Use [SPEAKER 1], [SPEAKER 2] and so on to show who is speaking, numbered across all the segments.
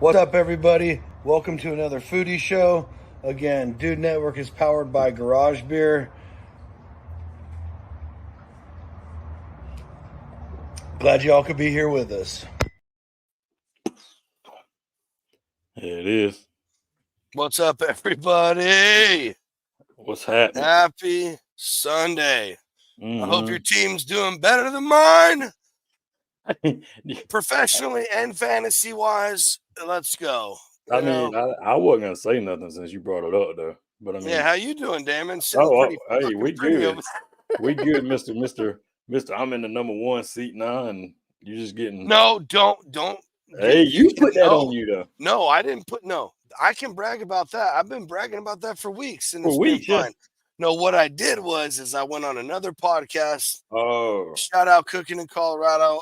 [SPEAKER 1] What's up, everybody? Welcome to another Foodie show. Again, Dude Network is powered by Garage Beer. Glad y'all could be here with us.
[SPEAKER 2] It is.
[SPEAKER 3] What's up, everybody?
[SPEAKER 2] What's happening?
[SPEAKER 3] Happy Sunday.
[SPEAKER 2] Mm-hmm.
[SPEAKER 3] I hope your team's doing better than mine. Professionally and fantasy-wise, let's go.
[SPEAKER 2] I wasn't going to say nothing since you brought it up, though. But I mean,
[SPEAKER 3] yeah, how you doing, Damon? Hey,
[SPEAKER 2] we good. We good, Mister. I'm in the number one seat now, and you're just getting.
[SPEAKER 3] No, don't.
[SPEAKER 2] Hey, you put that on you, though.
[SPEAKER 3] No, I didn't put. No, I can brag about that. I've been bragging about that for weeks, and it's been fine. No, what I did was I went on another podcast.
[SPEAKER 2] Oh,
[SPEAKER 3] shout out Cooking in Colorado.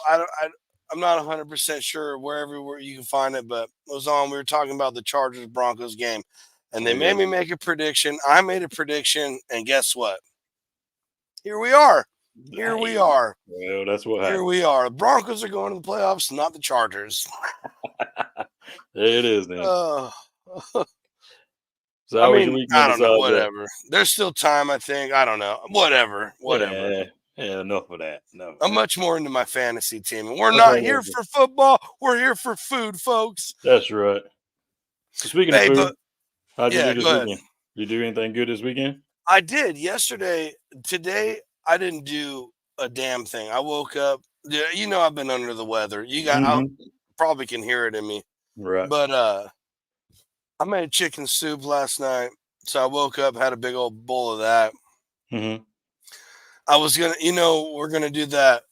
[SPEAKER 3] I'm not 100% sure wherever you can find it, but it was on. We were talking about the Chargers Broncos game, and they made me make a prediction. I made a prediction, and guess what? Here we are. Here we are.
[SPEAKER 2] Well, that's what happened.
[SPEAKER 3] Here we are. The Broncos are going to the playoffs, not the Chargers.
[SPEAKER 2] There it is, then.
[SPEAKER 3] So I mean, I don't know. Whatever. There's still time, I think. I don't know. Whatever.
[SPEAKER 2] Yeah, enough of that. No,
[SPEAKER 3] I'm much more into my fantasy team. And we're not here for football. We're here for food, folks.
[SPEAKER 2] That's right. So speaking of food, how'd you do this weekend? Did you do anything good this weekend?
[SPEAKER 3] I did yesterday. Today, I didn't do a damn thing. I woke up. You know, I've been under the weather. You got, I probably can hear it in me.
[SPEAKER 2] Right.
[SPEAKER 3] But I made chicken soup last night. So I woke up, had a big old bowl of that.
[SPEAKER 2] Mm-hmm.
[SPEAKER 3] I was gonna, we're gonna do that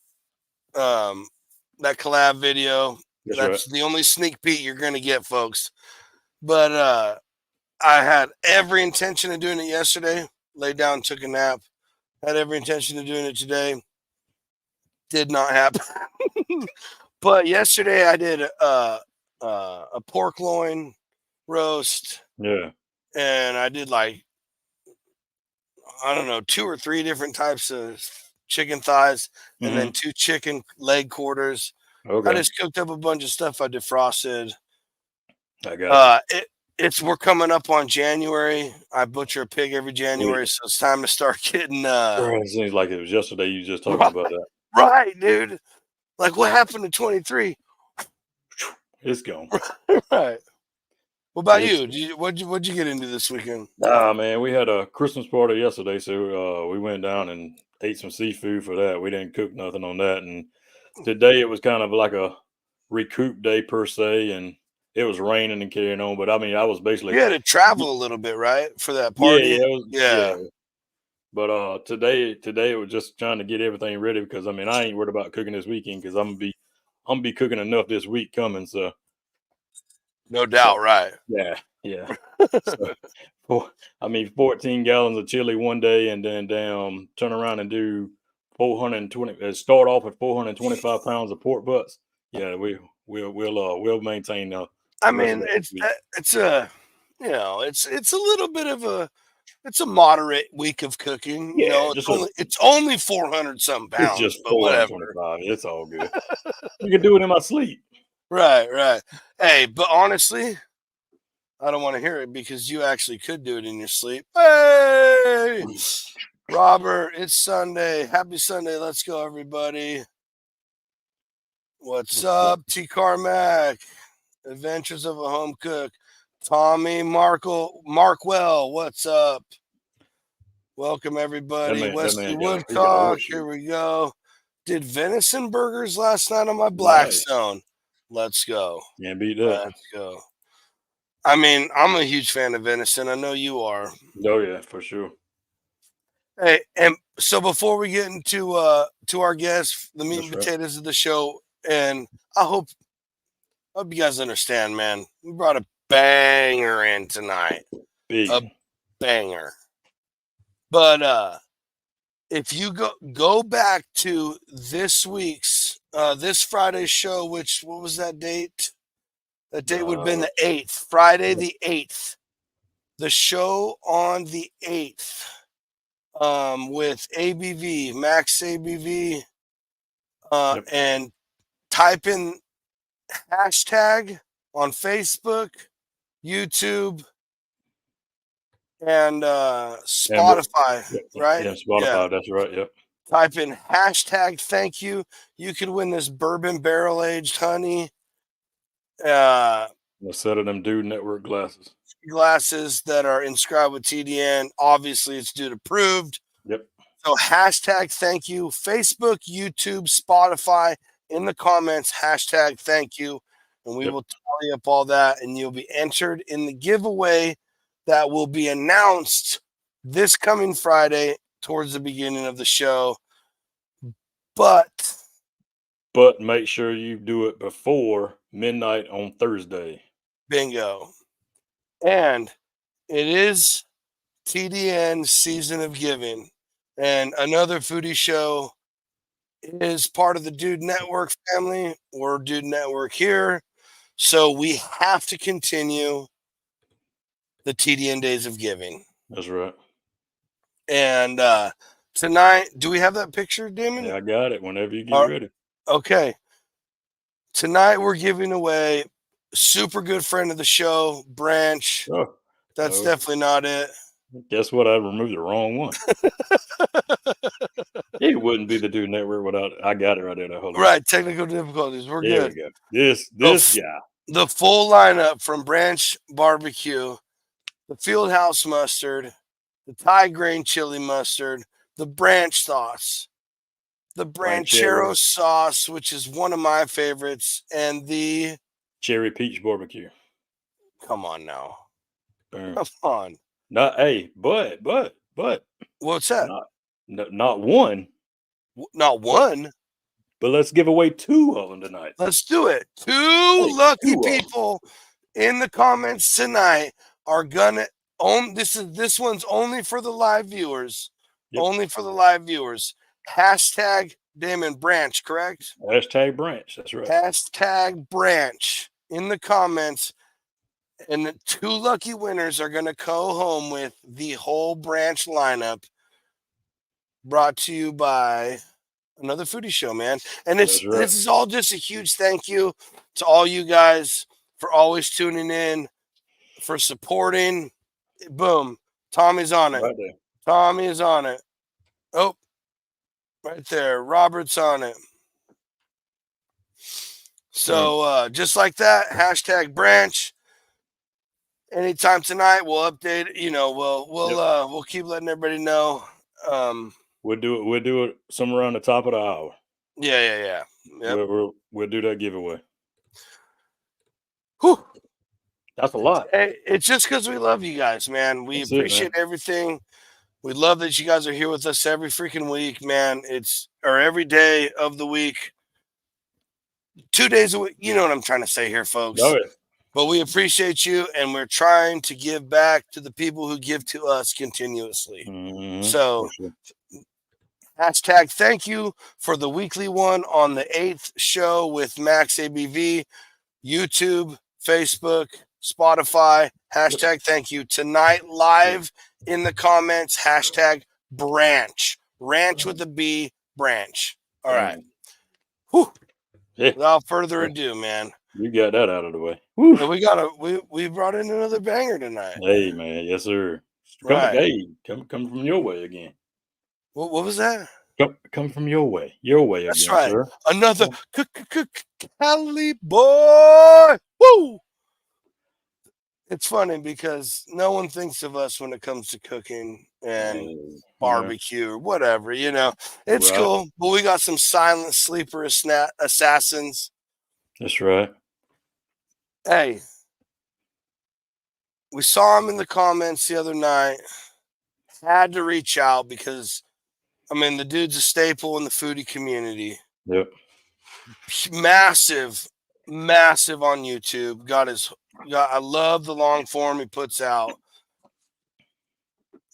[SPEAKER 3] that collab video. That's the only sneak peek you're gonna get, folks. But I had every intention of doing it yesterday. Laid down, took a nap. Had every intention of doing it today. Did not happen. But yesterday I did a pork loin roast.
[SPEAKER 2] Yeah.
[SPEAKER 3] And I did I don't know, 2 or 3 different types of chicken thighs and then 2 chicken leg quarters. Okay. I just cooked up a bunch of stuff. I defrosted.
[SPEAKER 2] I got
[SPEAKER 3] we're coming up on January. I butcher a pig every January, so it's time to start getting
[SPEAKER 2] it seems like it was yesterday you just talking about that.
[SPEAKER 3] Right, dude. Like what happened to 23?
[SPEAKER 2] It's gone.
[SPEAKER 3] Right. What about you? What'd you get into this weekend?
[SPEAKER 2] Man, we had a Christmas party yesterday, so we went down and ate some seafood for that. We didn't cook nothing on that, and today it was kind of like a recoup day per se, and it was raining and carrying on. But I mean, I was basically
[SPEAKER 3] you had to travel a little bit, right, for that party.
[SPEAKER 2] Yeah. But today it was just trying to get everything ready because I mean I ain't worried about cooking this weekend because I'm gonna be cooking enough this week coming, so.
[SPEAKER 3] No doubt, right?
[SPEAKER 2] Yeah. So, 14 gallons of chili one day, and then turn around and do 420. Start off with 425 pounds of pork butts. Yeah, we'll maintain.
[SPEAKER 3] I mean, it's a little bit of it's a moderate week of cooking.
[SPEAKER 2] Yeah,
[SPEAKER 3] it's only 400 something pounds.
[SPEAKER 2] It's just
[SPEAKER 3] but whatever.
[SPEAKER 2] It's all good. You can do it in my sleep.
[SPEAKER 3] Right. Hey, but honestly, I don't want to hear it because you actually could do it in your sleep. Hey, Robert, it's Sunday. Happy Sunday. Let's go, everybody. What's up, T. Carmack? Adventures of a Home Cook. Tommy Markwell, what's up? Welcome, everybody. Wesley Woodcock, here we go. Did venison burgers last night on my Blackstone. Let's go.
[SPEAKER 2] Yeah, beat that.
[SPEAKER 3] Let's go. I mean, I'm a huge fan of venison. I know you are.
[SPEAKER 2] Oh yeah, for sure.
[SPEAKER 3] Hey, and so before we get into to our guests, the meat and potatoes of the show, and I hope you guys understand, man. We brought a banger in tonight. A banger. But if you go back to this week's this Friday's show, what was that date? That date would have been the 8th, Friday the 8th. The show on the 8th with ABV, Max ABV, and type in hashtag on Facebook, YouTube, and Spotify, right?
[SPEAKER 2] Yeah, Spotify. Yeah. That's right. Yep.
[SPEAKER 3] Type in hashtag thank you. You could win this bourbon barrel aged honey.
[SPEAKER 2] A set of them Dude Network
[SPEAKER 3] glasses that are inscribed with TDN. Obviously, it's dude approved.
[SPEAKER 2] Yep.
[SPEAKER 3] So hashtag thank you. Facebook, YouTube, Spotify. In the comments, hashtag thank you. And we will tally up all that, and you'll be entered in the giveaway that will be announced this coming Friday towards the beginning of the show. But
[SPEAKER 2] make sure you do it before midnight on Thursday.
[SPEAKER 3] Bingo. And it is TDN Season of Giving. And another foodie show is part of the Dude Network family. We're Dude Network here. So we have to continue the TDN Days of Giving.
[SPEAKER 2] That's right.
[SPEAKER 3] And tonight, do we have that picture, Damon?
[SPEAKER 2] Yeah, I got it whenever you get ready.
[SPEAKER 3] Okay. Tonight, we're giving away super good friend of the show, Branch.
[SPEAKER 2] Oh,
[SPEAKER 3] That's definitely not it.
[SPEAKER 2] Guess what? I removed the wrong one. It wouldn't be the Dude Network without it. I got it right there. Hold on.
[SPEAKER 3] Right. Technical difficulties. We're
[SPEAKER 2] there
[SPEAKER 3] good.
[SPEAKER 2] We go. This guy.
[SPEAKER 3] The full lineup from Branch Barbecue, the Fieldhouse Mustard, the Thai Grain Chili Mustard, the Branch Sauce, the Branchero Sauce, which is one of my favorites, and the
[SPEAKER 2] Cherry Peach Barbecue.
[SPEAKER 3] Come on now.
[SPEAKER 2] Boom.
[SPEAKER 3] Come on.
[SPEAKER 2] Not but
[SPEAKER 3] what's that?
[SPEAKER 2] Not one.
[SPEAKER 3] Not one.
[SPEAKER 2] But let's give away 2 of them tonight.
[SPEAKER 3] Let's do it. 2 lucky people in the comments tonight are gonna own this one's only for the live viewers. Yep. Only for the live viewers. Hashtag Damon Branch, correct?
[SPEAKER 2] Hashtag Branch. That's right.
[SPEAKER 3] Hashtag Branch in the comments. And the 2 lucky winners are going to go home with the whole Branch lineup, brought to you by another foodie show, man. And this is all just a huge thank you to all you guys for always tuning in, for supporting. Boom. Tommy's on it.
[SPEAKER 2] Right there.
[SPEAKER 3] Tommy is on it. Oh, right there. Robert's on it. So just like that, hashtag Branch. Anytime tonight, we'll update. We'll keep letting everybody know.
[SPEAKER 2] We'll do it somewhere around the top of the hour.
[SPEAKER 3] Yeah. Yep.
[SPEAKER 2] We'll do that giveaway.
[SPEAKER 3] Whew.
[SPEAKER 2] That's a lot.
[SPEAKER 3] It's just because we love you guys, man. We appreciate everything. We love that you guys are here with us every freaking week, man. Or every day of the week. 2 days a week. You know what I'm trying to say here, folks.
[SPEAKER 2] Oh, yeah.
[SPEAKER 3] But we appreciate you, and we're trying to give back to the people who give to us continuously.
[SPEAKER 2] Mm-hmm.
[SPEAKER 3] So, hashtag thank you for the weekly one on the 8th show with Max ABV, YouTube, Facebook, Spotify. Hashtag thank you. Tonight, live in the comments, hashtag Branch. Ranch with a B, Branch. All right. Whew. Yeah. Without further ado, man.
[SPEAKER 2] You got that out of the way.
[SPEAKER 3] We brought in another banger tonight.
[SPEAKER 2] Hey, man. Yes, sir. Come from your way again.
[SPEAKER 3] What was that?
[SPEAKER 2] Come from your way. Your way
[SPEAKER 3] That's
[SPEAKER 2] again,
[SPEAKER 3] right.
[SPEAKER 2] sir.
[SPEAKER 3] Another Cali boy. Woo! It's funny because no one thinks of us when it comes to cooking and barbecue or whatever, It's cool, but we got some silent sleeper assassins.
[SPEAKER 2] That's right.
[SPEAKER 3] Hey, we saw him in the comments the other night. Had to reach out because, the dude's a staple in the foodie community.
[SPEAKER 2] Yep.
[SPEAKER 3] Massive on YouTube. I love the long form he puts out.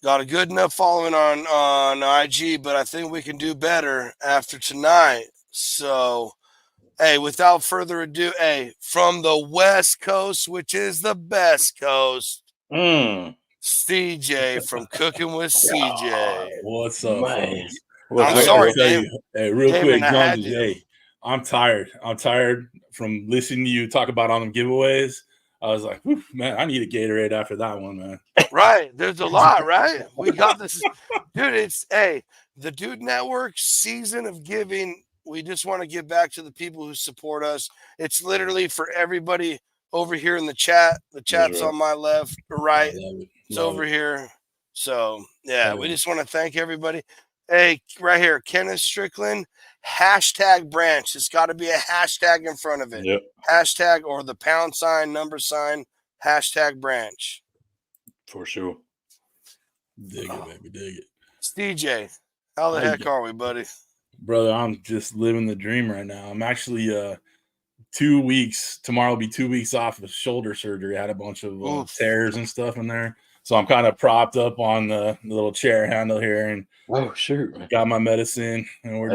[SPEAKER 3] Got a good enough following on IG, but I think we can do better after tonight. So, hey, without further ado, from the West Coast, which is the best coast, CJ from Cooking with CJ.
[SPEAKER 4] What's up,
[SPEAKER 2] man?
[SPEAKER 4] folks?
[SPEAKER 3] I'm sorry, Dave.
[SPEAKER 4] Hey, real quick, John, I'm tired. I'm tired from listening to you talk about all them giveaways. I was like, man, I need a Gatorade after that one, man.
[SPEAKER 3] Right. There's a lot, right? We got this. Dude, it's, the Dude Network season of giving. We just want to give back to the people who support us. It's literally for everybody over here in the chat. The chat's on my left or right. It's over here. So, yeah, we just want to thank everybody. Hey, right here, Kenneth Strickland, #branch. It's got to be a hashtag in front of it.
[SPEAKER 2] Yep.
[SPEAKER 3] Hashtag or the #, number sign, #branch.
[SPEAKER 2] For sure.
[SPEAKER 4] Dig it, baby. Dig it.
[SPEAKER 3] DJ, how the heck are we, buddy?
[SPEAKER 4] Brother, I'm just living the dream right now. I'm actually 2 weeks. Tomorrow will be 2 weeks off of shoulder surgery. I had a bunch of tears and stuff in there. So I'm kind of propped up on the little chair handle here and got my medicine, and we're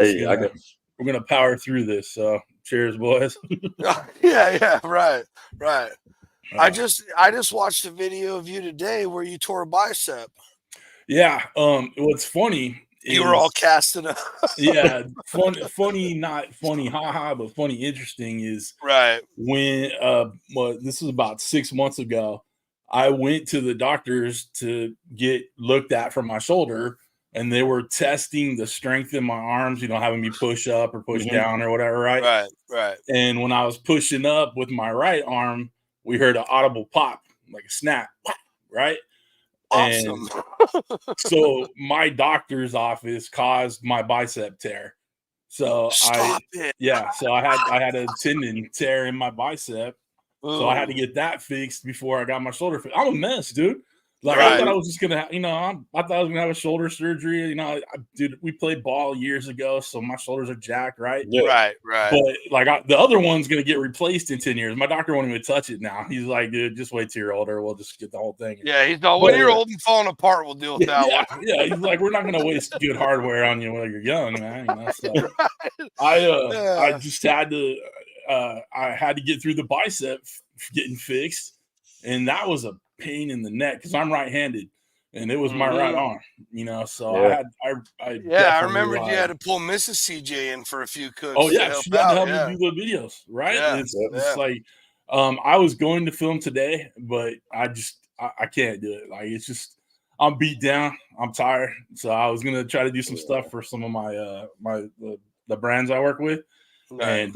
[SPEAKER 4] gonna power through this. So cheers, boys.
[SPEAKER 3] yeah, right. I just watched a video of you today where you tore a bicep.
[SPEAKER 4] Yeah. What's funny is
[SPEAKER 3] you were all casted up.
[SPEAKER 4] Yeah, funny, not funny, haha, but funny, interesting is
[SPEAKER 3] right
[SPEAKER 4] when this was about 6 months ago. I went to the doctors to get looked at for my shoulder, and they were testing the strength in my arms, having me push up or push down or whatever, right?
[SPEAKER 3] Right.
[SPEAKER 4] And when I was pushing up with my right arm, we heard an audible pop, like a snap, right?
[SPEAKER 3] Awesome.
[SPEAKER 4] And so my doctor's office caused my bicep tear. So I had a tendon tear in my bicep. So I had to get that fixed before I got my shoulder fixed. I'm a mess, dude. Like I thought I was just gonna, I thought I was gonna have a shoulder surgery. Dude, we played ball years ago, so my shoulders are jacked, right?
[SPEAKER 3] Yeah. Right.
[SPEAKER 4] But the other one's gonna get replaced in 10 years. My doctor won't even touch it now. He's like, dude, just wait till you're older. We'll just get the whole thing.
[SPEAKER 3] Yeah, he's like, when you're old and falling apart, we'll deal with that one.
[SPEAKER 4] Yeah, he's like, we're not gonna waste good hardware on you while you're young, man. So I just had to. I had to get through the bicep getting fixed, and that was a pain in the neck because I'm right-handed, and it was my right arm, So I
[SPEAKER 3] remember you had to pull Mrs. CJ in for a few cooks.
[SPEAKER 4] Oh yeah, she had to help me do the videos, right?
[SPEAKER 3] Yeah.
[SPEAKER 4] It's like I was going to film today, but I can't do it. Like it's just I'm beat down, I'm tired, so I was gonna try to do some stuff for some of my the brands I work with. Right. And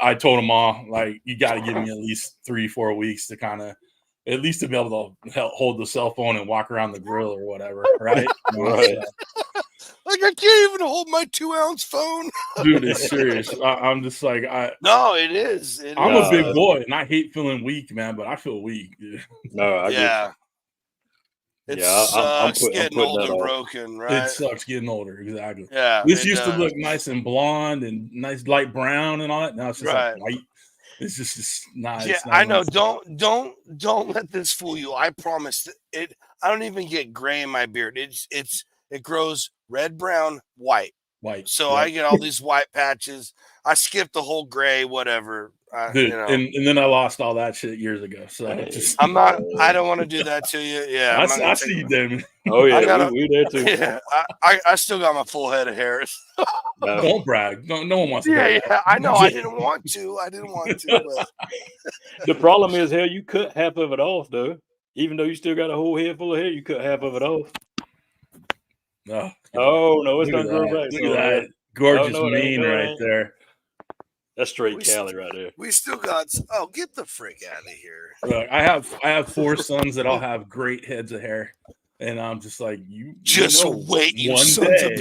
[SPEAKER 4] I told them all, like, you got to give me at least 3-4 weeks to kind of at least to be able to hold the cell phone and walk around the grill or whatever, right?
[SPEAKER 3] Right. Like I can't even hold my 2-ounce phone.
[SPEAKER 4] Dude, it's serious. I'm just like
[SPEAKER 3] No, it is.
[SPEAKER 4] I'm a big boy and I hate feeling weak, man, but I feel weak, dude.
[SPEAKER 2] No, I get
[SPEAKER 3] it sucks getting old and broken, right?
[SPEAKER 4] It sucks getting older, exactly.
[SPEAKER 3] Yeah.
[SPEAKER 4] This used to look nice and blonde and nice light brown and all that. Now it's just like white. It's just not.
[SPEAKER 3] Yeah, I know. Don't let this fool you. I promise it. I don't even get gray in my beard. It grows red, brown, white. So I get all these white patches. I skipped the whole gray, whatever.
[SPEAKER 4] Dude, and then I lost all that shit years ago. So
[SPEAKER 3] I'm not. I don't want to do that to you. Yeah,
[SPEAKER 4] I see you, Damon.
[SPEAKER 2] Oh yeah, we there too.
[SPEAKER 3] Yeah, I still got my full head of hair.
[SPEAKER 4] No. Don't brag. No one wants to.
[SPEAKER 3] Yeah, I know. I didn't want to. But.
[SPEAKER 2] The problem is, hell, you cut half of it off, though. Even though you still got a whole head full of hair, you cut half of it off.
[SPEAKER 4] No.
[SPEAKER 2] Oh no, it's not grow back.
[SPEAKER 4] Look at that gorgeous mane right there.
[SPEAKER 2] That's straight Cali right there.
[SPEAKER 3] We still got. Oh, get the frick out of here!
[SPEAKER 4] Look, I have 4 sons that all have great heads of hair, and I'm just like you.
[SPEAKER 3] Just wait, you
[SPEAKER 4] one day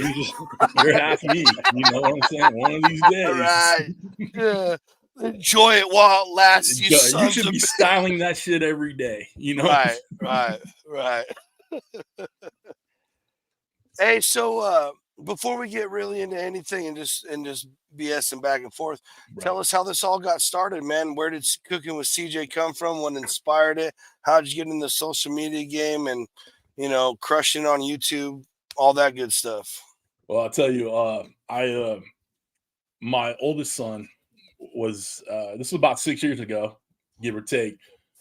[SPEAKER 4] you're half me. You know what I'm saying? One of these days,
[SPEAKER 3] right? Yeah. Enjoy it while it lasts.
[SPEAKER 4] You should be styling that shit every day. You know?
[SPEAKER 3] Right. Hey, so before we get really into anything and just BSing back and forth, tell us how this all got started, man. Where did Cooking with CJ come from? What inspired it? How did you get in the social media game and crushing on YouTube, all that good stuff?
[SPEAKER 4] Well, I'll tell you, my oldest son was this was about 6 years ago, give or take,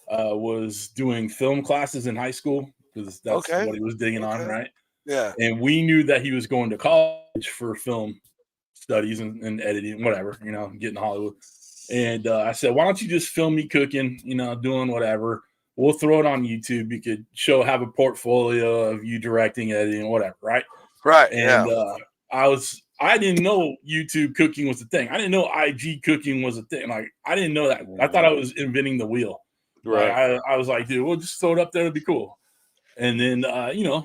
[SPEAKER 4] was doing film classes in high school because that's what he was digging on, right?
[SPEAKER 3] Yeah.
[SPEAKER 4] And we knew that he was going to college for film. studies and editing, whatever, getting to Hollywood. And I said, why don't you just film me cooking, doing whatever. We'll throw it on YouTube. You could have a portfolio of you directing, editing, whatever, right?
[SPEAKER 3] Right.
[SPEAKER 4] And I didn't know YouTube cooking was a thing. I didn't know IG cooking was a thing. Like, I didn't know that. I thought I was inventing the wheel.
[SPEAKER 2] Right.
[SPEAKER 4] Like, I was like, dude, we'll just throw it up there. It'll be cool. And then,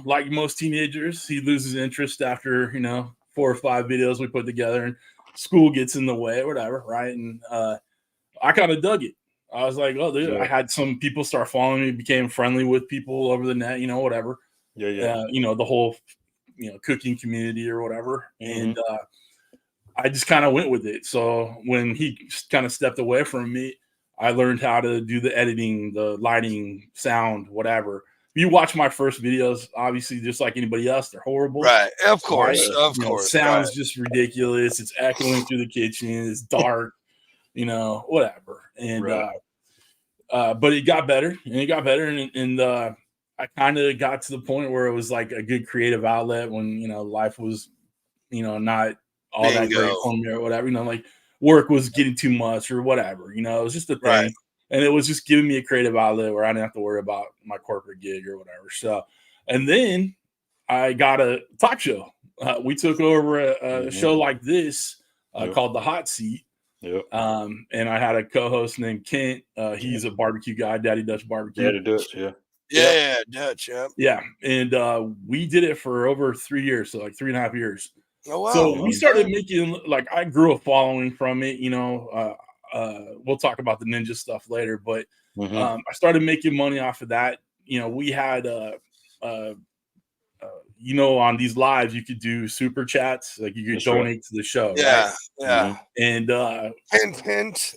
[SPEAKER 4] like most teenagers, he loses interest after, 4 or 5 videos we put together, and school gets in the way, whatever, right? And I kind of dug it. I was like, oh, dude, I had some people start following me, became friendly with people over the net, whatever.
[SPEAKER 2] Yeah.
[SPEAKER 4] The whole, cooking community or whatever. And I just kind of went with it. So when he kind of stepped away from me, I learned how to do the editing, the lighting, sound, whatever. You watch my first videos, obviously, just like anybody else, they're horrible.
[SPEAKER 3] Right. Of course.
[SPEAKER 4] Right?
[SPEAKER 3] Of course.
[SPEAKER 4] Sounds just ridiculous. It's echoing through the kitchen. It's dark, whatever. And, but it got better and it got better. And I kind of got to the point where it was like a good creative outlet when, life was, not all that great for me or whatever, like work was getting too much or whatever, it was just a thing.
[SPEAKER 3] Right.
[SPEAKER 4] And it was just giving me a creative outlet where I didn't have to worry about my corporate gig or whatever. So, and then I got a talk show. We took over a show like this called The Hot Seat.
[SPEAKER 2] Yep.
[SPEAKER 4] And I had a co-host named Kent. He's a barbecue guy, Daddy Dutch Barbecue.
[SPEAKER 2] Daddy Dutch,
[SPEAKER 3] Yeah, Dutch,
[SPEAKER 4] yeah. And we did it for over 3 years, so like 3.5 years.
[SPEAKER 3] Oh wow!
[SPEAKER 4] So we started making, like, I grew a following from it. We'll talk about the ninja stuff later, but I started making money off of that. We had on these lives you could do super chats, like you could donate to the show.
[SPEAKER 3] Yeah,
[SPEAKER 4] right?
[SPEAKER 3] yeah.
[SPEAKER 4] And
[SPEAKER 3] hint.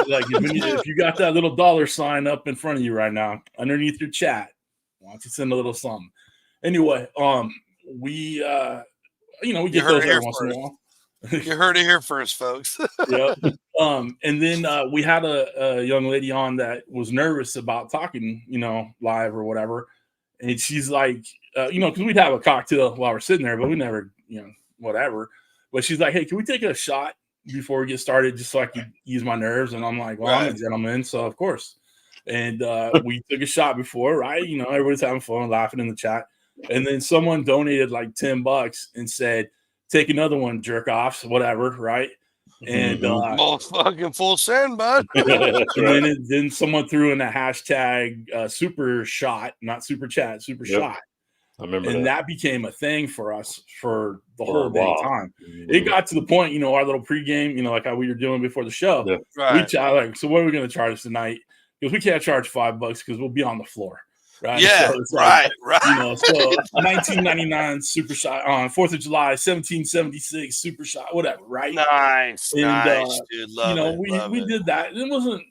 [SPEAKER 4] Like if you got that little dollar sign up in front of you right now, underneath your chat, why don't you send a little something? Anyway, we we get those every once in a while.
[SPEAKER 3] You heard it here first, folks.
[SPEAKER 4] Yeah. And then we had a young lady on that was nervous about talking, live or whatever. And she's like, because we'd have a cocktail while we're sitting there, but we never, whatever. But she's like, hey, can we take a shot before we get started just so I can ease my nerves? And I'm like, well, I'm a gentleman, so of course. And we took a shot before, right? Everybody's having fun, laughing in the chat. And then someone donated like $10 and said, take another one, jerk offs, whatever, right? And
[SPEAKER 3] fucking full send, bud.
[SPEAKER 4] And then someone threw in a hashtag super shot, not super chat, super shot.
[SPEAKER 2] I remember
[SPEAKER 4] and that became a thing for us for the whole day time. It got to the point, our little pregame, like how we were doing before the show. We like, so what are we going to charge tonight? Because we can't charge $5 because we'll be on the floor. Right.
[SPEAKER 3] Yeah.
[SPEAKER 4] So it's like, so 1999 super shot on 4th of July, 1776 super shot, whatever. Right.
[SPEAKER 3] Nice.
[SPEAKER 4] And,
[SPEAKER 3] nice, dude. Love it.
[SPEAKER 4] We did that. It wasn't,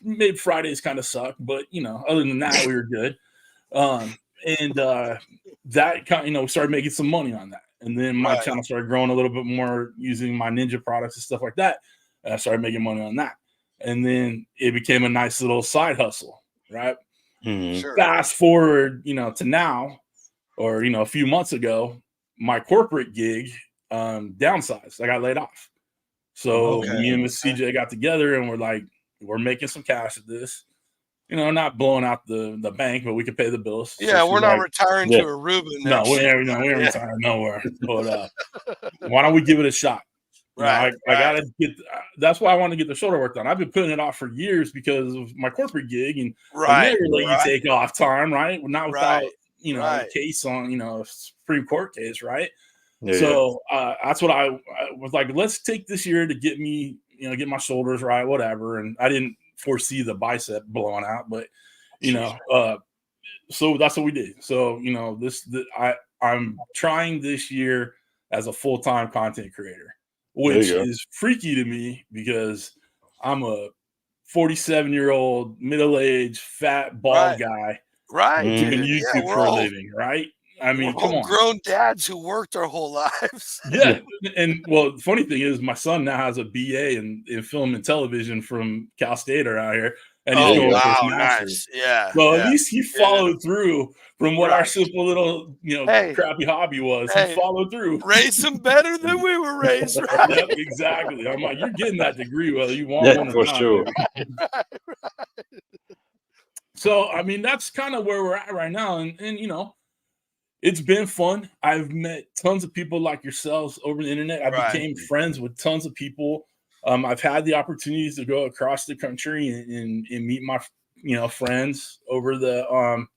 [SPEAKER 4] made Fridays kind of suck, but, other than that, we were good. And that kind of, we started making some money on that. And then my channel started growing a little bit more using my ninja products and stuff like that. And I started making money on that. And then it became a nice little side hustle. Right.
[SPEAKER 3] Sure.
[SPEAKER 4] Fast forward, to now, or a few months ago, my corporate gig downsized. I got laid off. So me and Miss CJ got together and we're like, we're making some cash at this. Not blowing out the bank, but we could pay the bills.
[SPEAKER 3] Yeah,
[SPEAKER 4] so
[SPEAKER 3] we're not retiring to a Reuben.
[SPEAKER 4] No, we ain't retiring nowhere. But why don't we give it a shot? I gotta get. That's why I want to get the shoulder work done. I've been putting it off for years because of my corporate gig, and they never let you take off time, right? Not without a case on a Supreme Court case, right? So that's what I was like. Let's take this year to get me, get my shoulders right, whatever. And I didn't foresee the bicep blowing out, but so that's what we did. So I'm trying this year as a full-time content creator, which is freaky to me because I'm a 47-year-old, middle-aged, fat, bald guy, doing YouTube for a living, right? I mean, come on,
[SPEAKER 3] grown dads who worked our whole lives.
[SPEAKER 4] And well, the funny thing is, my son now has a BA in film and television from Cal State around here. and he's going for his
[SPEAKER 3] wow,
[SPEAKER 4] master's.
[SPEAKER 3] nice. Yeah.
[SPEAKER 4] So at least he followed through from what our
[SPEAKER 3] Right.
[SPEAKER 4] simple little, crappy hobby was. He followed through.
[SPEAKER 3] Raised him better than we were raised, right?
[SPEAKER 4] Yep, exactly. I'm like, you're getting that degree whether you want one or
[SPEAKER 2] for
[SPEAKER 4] not.
[SPEAKER 2] sure.
[SPEAKER 3] Right.
[SPEAKER 4] So I mean, that's kind of where we're at right now, and it's been fun. I've met tons of people like yourselves over the internet. I became friends with tons of people. I've had the opportunities to go across the country and meet my friends over the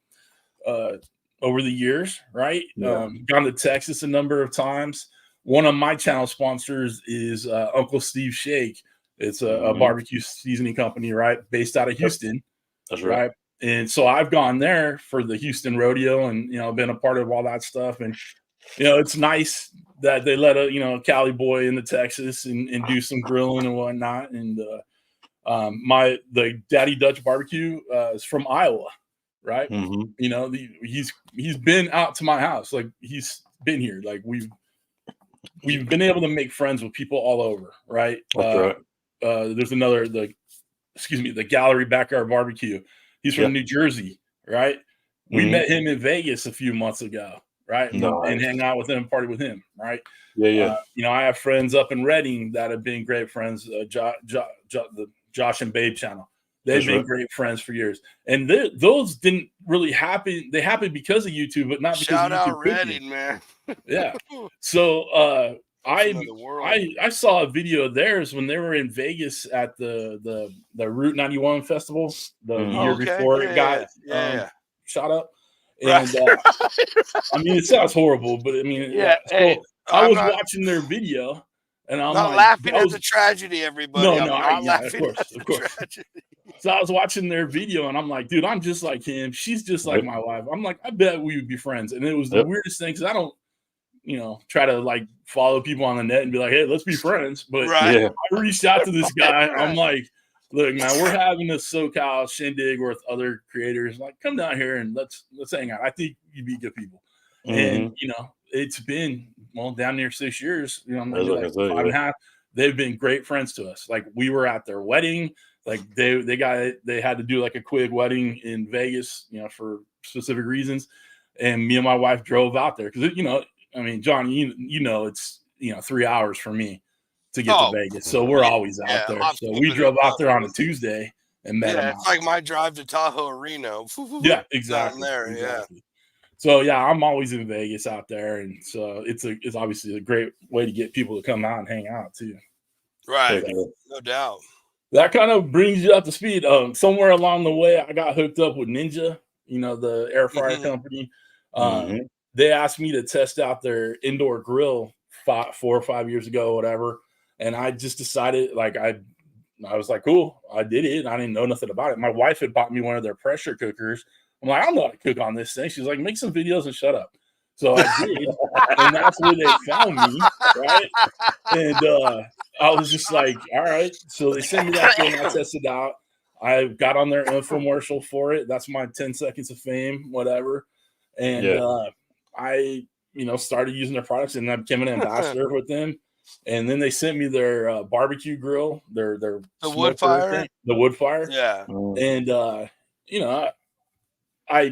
[SPEAKER 4] years, right?
[SPEAKER 2] Yeah.
[SPEAKER 4] Gone to Texas a number of times. One of my channel sponsors is Uncle Steve Shake. It's a barbecue seasoning company, right? Based out of Houston.
[SPEAKER 2] That's right.
[SPEAKER 4] And so I've gone there for the Houston rodeo and, been a part of all that stuff. And, it's nice that they let a Cali boy into Texas and do some grilling and whatnot. And the Daddy Dutch barbecue is from Iowa, right? He's been out to my house, like he's been here, like we've been able to make friends with people all over, right? There's the Gallery Backyard Barbecue. He's from New Jersey, right? We met him in Vegas a few months ago, right? And hang out with him, party with him, right? I have friends up in Reading that have been great friends. The Josh and Babe channel. They've been great friends for years. And those didn't really happen. They happened because of YouTube, but not because
[SPEAKER 3] Shout
[SPEAKER 4] of YouTube.
[SPEAKER 3] out Reading, man.
[SPEAKER 4] Yeah. So I saw a video of theirs when they were in Vegas at the Route 91 festival the year before it got shot up. And I mean, it sounds horrible, but I mean, I was watching their video, and I'm
[SPEAKER 3] not
[SPEAKER 4] like,
[SPEAKER 3] laughing at the tragedy, everybody.
[SPEAKER 4] No,
[SPEAKER 3] I'm not laughing
[SPEAKER 4] of course.
[SPEAKER 3] tragedy.
[SPEAKER 4] So I was watching their video, and I'm like, dude, I'm just like him. She's just like my wife. I'm like, I bet we would be friends. And it was the weirdest thing because I don't, try to like follow people on the net and be like, hey, let's be friends. But I reached out to this guy. I'm like, look, man, we're having a SoCal shindig with other creators. Like, come down here and let's hang out. I think you'd be good people. And it's been down near 6 years. Maybe like 5.5. They've been great friends to us. Like we were at their wedding. Like they had to do like a quick wedding in Vegas, for specific reasons. And me and my wife drove out there because I mean, John, it's 3 hours for me to get to Vegas, so we're always out there. So we drove out there on a Tuesday and met him.
[SPEAKER 3] It's like my drive to Tahoe, Reno.
[SPEAKER 4] Yeah, exactly. Exactly. So I'm always in Vegas out there, and so it's obviously a great way to get people to come out and hang out too.
[SPEAKER 3] Right, no doubt.
[SPEAKER 4] That kind of brings you up to speed. Somewhere along the way, I got hooked up with Ninja, the air fryer company. They asked me to test out their indoor grill 4 or 5 years ago, whatever. And I just decided, like, I was like, cool, I did it. I didn't know nothing about it. My wife had bought me one of their pressure cookers. I'm like, I don't know how to cook on this thing. She's like, make some videos and shut up. So I did. And that's where they found me, right? And I was just like, all right. So they sent me that thing. I tested it out. I got on their infomercial for it. That's my 10 seconds of fame, whatever. And I, started using their products, and I became an ambassador with them. And then they sent me their barbecue grill, the
[SPEAKER 3] wood fire,
[SPEAKER 4] Yeah. And I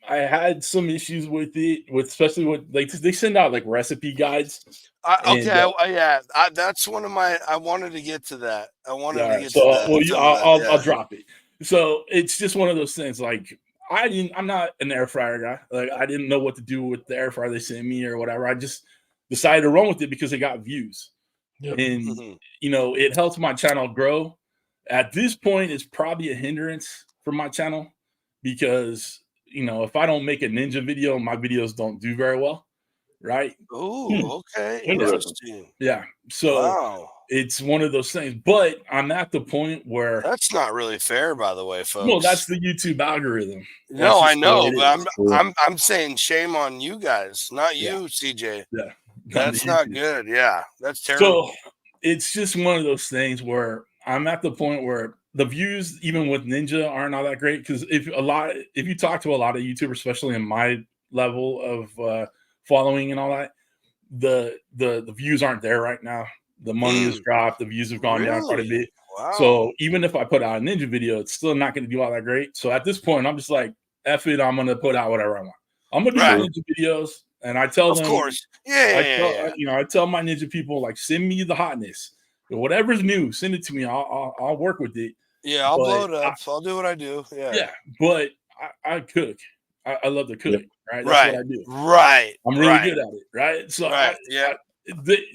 [SPEAKER 4] had some issues with it, especially with they send out like recipe guides.
[SPEAKER 3] That's one of my. I wanted to get to that.
[SPEAKER 4] I'll drop it. So it's just one of those things. Like I'm not an air fryer guy. Like I didn't know what to do with the air fryer they sent me or whatever. I just decided to run with it because it got views, and it helps my channel grow. At this point, it's probably a hindrance for my channel because if I don't make a ninja video, my videos don't do very well, right?
[SPEAKER 3] Oh, okay, interesting.
[SPEAKER 4] Yeah, so it's one of those things. But I'm at the point where
[SPEAKER 3] that's not really fair, by the way, folks.
[SPEAKER 4] No, that's the YouTube algorithm.
[SPEAKER 3] No, I know, but I'm saying shame on you guys, not you, CJ.
[SPEAKER 4] Yeah,
[SPEAKER 3] that's not good. Yeah, that's terrible.
[SPEAKER 4] So it's just one of those things where I'm at the point where the views, even with Ninja, aren't all that great. Because if you talk to a lot of YouTubers, especially in my level of following and all that, the views aren't there right now. The money has dropped. The views have gone down quite a bit.
[SPEAKER 3] Wow.
[SPEAKER 4] So even if I put out a ninja video, it's still not going to do all that great. So at this point, I'm just like, F it, I'm going to put out whatever I want. I'm going to do
[SPEAKER 3] Right.
[SPEAKER 4] ninja videos, and I tell
[SPEAKER 3] Of
[SPEAKER 4] them,
[SPEAKER 3] course. Yeah.
[SPEAKER 4] I tell my ninja people, like, send me the hotness. Whatever's new, send it to me. I'll work with it.
[SPEAKER 3] Yeah, I'll blow it up. I'll do what I do. Yeah.
[SPEAKER 4] But I cook. I love to cook.
[SPEAKER 2] Yep.
[SPEAKER 4] Right. That's what I do.
[SPEAKER 3] Right.
[SPEAKER 4] I'm really good at it. Right. So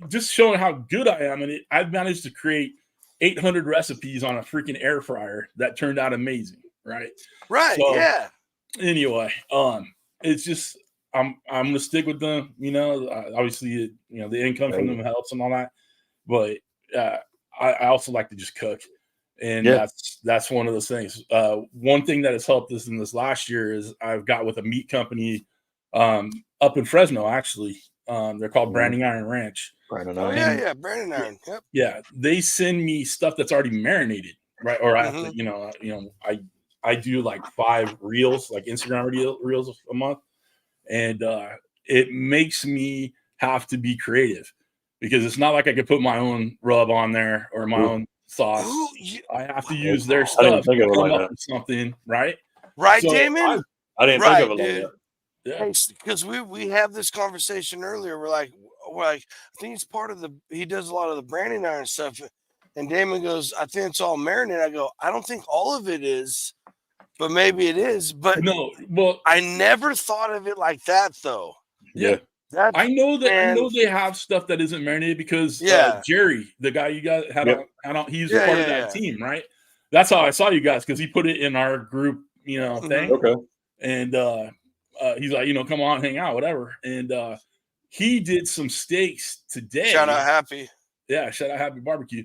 [SPEAKER 4] just showing how good I am in it, I've managed to create 800 recipes on a freaking air fryer that turned out amazing. Right. So,
[SPEAKER 3] yeah.
[SPEAKER 4] Anyway, it's just I'm gonna stick with them. You know, obviously, the income from them helps and all that, but I also like to just cook, and that's one of those things. One thing that has helped us in this last year is I've got with a meat company up in Fresno. Actually, they're called Branding Iron Ranch.
[SPEAKER 3] Branding Iron. Yep.
[SPEAKER 4] Yeah, they send me stuff that's already marinated, right? Or I have to, I do like 5 reels, like Instagram reels a month, and it makes me have to be creative because it's not like I could put my own rub on there or my own sauce. I have to use their stuff to come up with something, right?
[SPEAKER 3] Right,
[SPEAKER 4] So
[SPEAKER 3] Damon?
[SPEAKER 2] I didn't think of it like that.
[SPEAKER 3] Yeah, because we have this conversation earlier. We're like, I think it's part of he does a lot of the branding iron stuff. And Damon goes, I think it's all marinade. I go, I don't think all of it is, but maybe it is. But
[SPEAKER 4] no, well,
[SPEAKER 3] I never thought of it like that, though.
[SPEAKER 2] Yeah.
[SPEAKER 4] I know they have stuff that isn't marinated because Jerry, the guy you guys had on, he's part of that team, right? That's how I saw you guys because he put it in our group, thing.
[SPEAKER 2] Okay.
[SPEAKER 4] And he's like, come on, hang out, whatever. And he did some steaks today.
[SPEAKER 3] Shout out Happy.
[SPEAKER 4] Yeah, shout out Happy Barbecue.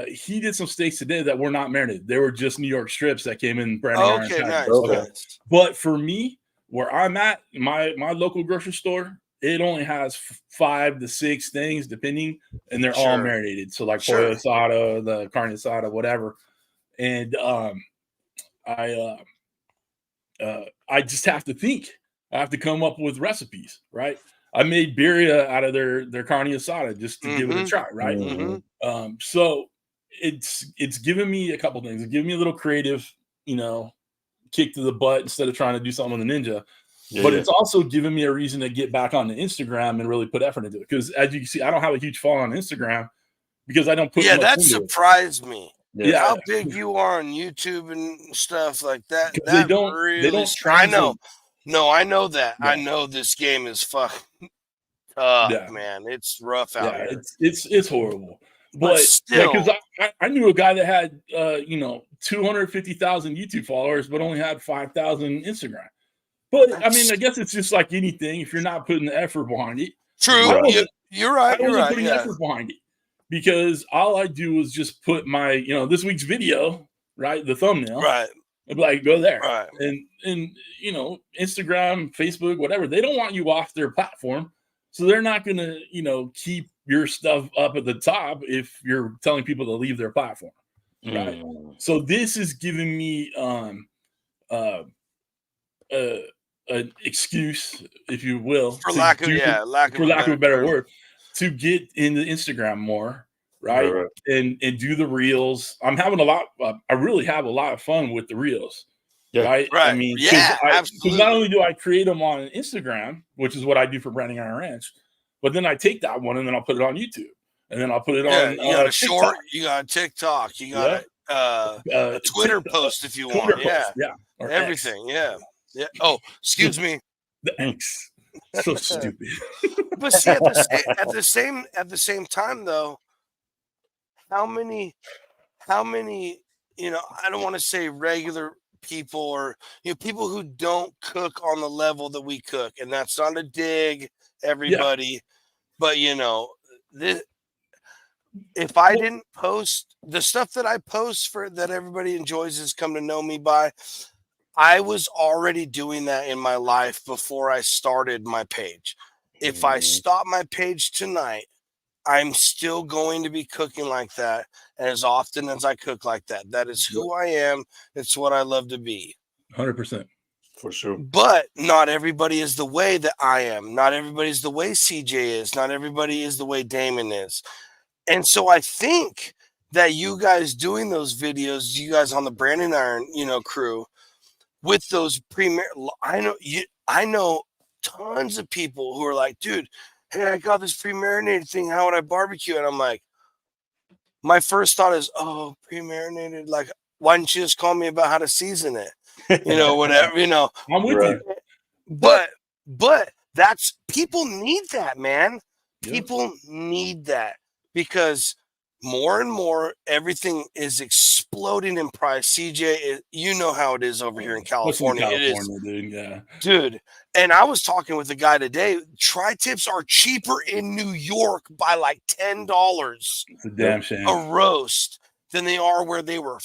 [SPEAKER 4] He did some steaks today that were not marinated. They were just New York strips that came in branding iron.
[SPEAKER 3] Nice.
[SPEAKER 4] Okay. But for me, where I'm at, my local grocery store, it only has 5 to 6 things, depending, and they're all marinated. So like pollo asada, the carne asada, whatever. And I just have to think. I have to come up with recipes, right? I made birria out of their carne asada just to give it a try, right?
[SPEAKER 3] Mm-hmm.
[SPEAKER 4] So it's given me a couple things. It's given me a little creative, kick to the butt instead of trying to do something with a ninja. But it's also given me a reason to get back on the Instagram and really put effort into it. Because as you can see, I don't have a huge following on Instagram because I don't put much
[SPEAKER 3] that
[SPEAKER 4] into
[SPEAKER 3] surprised me.
[SPEAKER 4] Yeah,
[SPEAKER 3] how big you are on YouTube and stuff like that.
[SPEAKER 4] They don't
[SPEAKER 3] I know. No, I know that. Yeah. I know this game is fucking man. It's rough out here.
[SPEAKER 4] It's horrible. But still, because I knew a guy that had 250,000 YouTube followers, but only had 5,000 Instagram. But I mean, I guess it's just like anything. If you're not putting the effort behind it,
[SPEAKER 3] true. You're right.
[SPEAKER 4] I wasn't putting effort behind it because all I do is just put my, this week's video, right, the thumbnail,
[SPEAKER 3] right.
[SPEAKER 4] I'd be like, go there,
[SPEAKER 3] right.
[SPEAKER 4] And Instagram, Facebook, whatever. They don't want you off their platform, so they're not gonna, keep your stuff up at the top if you're telling people to leave their platform, right? So this is giving me an excuse, if you will,
[SPEAKER 3] for lack of a better
[SPEAKER 4] word, to get into Instagram more, right? And do the reels. I'm having I really have a lot of fun with the reels, right? I mean, absolutely. Because not only do I create them on Instagram, which is what I do for Branding Iron Ranch, but then I take that one and then I'll put it on YouTube, and then I'll put it on.
[SPEAKER 3] You got a short, you got a TikTok, you got a Twitter post if you want,
[SPEAKER 4] or
[SPEAKER 3] everything, Yeah. Oh, excuse me.
[SPEAKER 4] Thanks. So stupid.
[SPEAKER 3] But see, at the same time, though, how many? I don't want to say regular people or people who don't cook on the level that we cook, and that's not a dig, everybody. But if I didn't post the stuff that I post that everybody enjoys has come to know me by. I was already doing that in my life before I started my page. If I stop my page tonight, I'm still going to be cooking like that as often as I cook like that. That is who I am. It's what I love to be.
[SPEAKER 4] 100%.
[SPEAKER 2] For sure.
[SPEAKER 3] But not everybody is the way that I am. Not everybody is the way CJ is. Not everybody is the way Damon is. And so I think that you guys doing those videos, you guys on the Brandon Iron, crew with those I know tons of people who are like, dude, hey, I got this pre-marinated thing. How would I barbecue? And I'm like, my first thought is, oh, pre-marinated. Like, why didn't you just call me about how to season it? Whatever,
[SPEAKER 4] I'm with
[SPEAKER 2] Right.
[SPEAKER 4] you.
[SPEAKER 3] But that's people need that, man.
[SPEAKER 4] Yeah.
[SPEAKER 3] People need that because more and more everything is exploding in price. CJ, you know how it is over here in California.
[SPEAKER 4] Especially
[SPEAKER 3] It is,
[SPEAKER 4] California, dude. Yeah.
[SPEAKER 3] dude. And I was talking with a guy today. Tri-tips are cheaper in New York by like $10
[SPEAKER 4] It's a damn shame.
[SPEAKER 3] a roast than they are where they were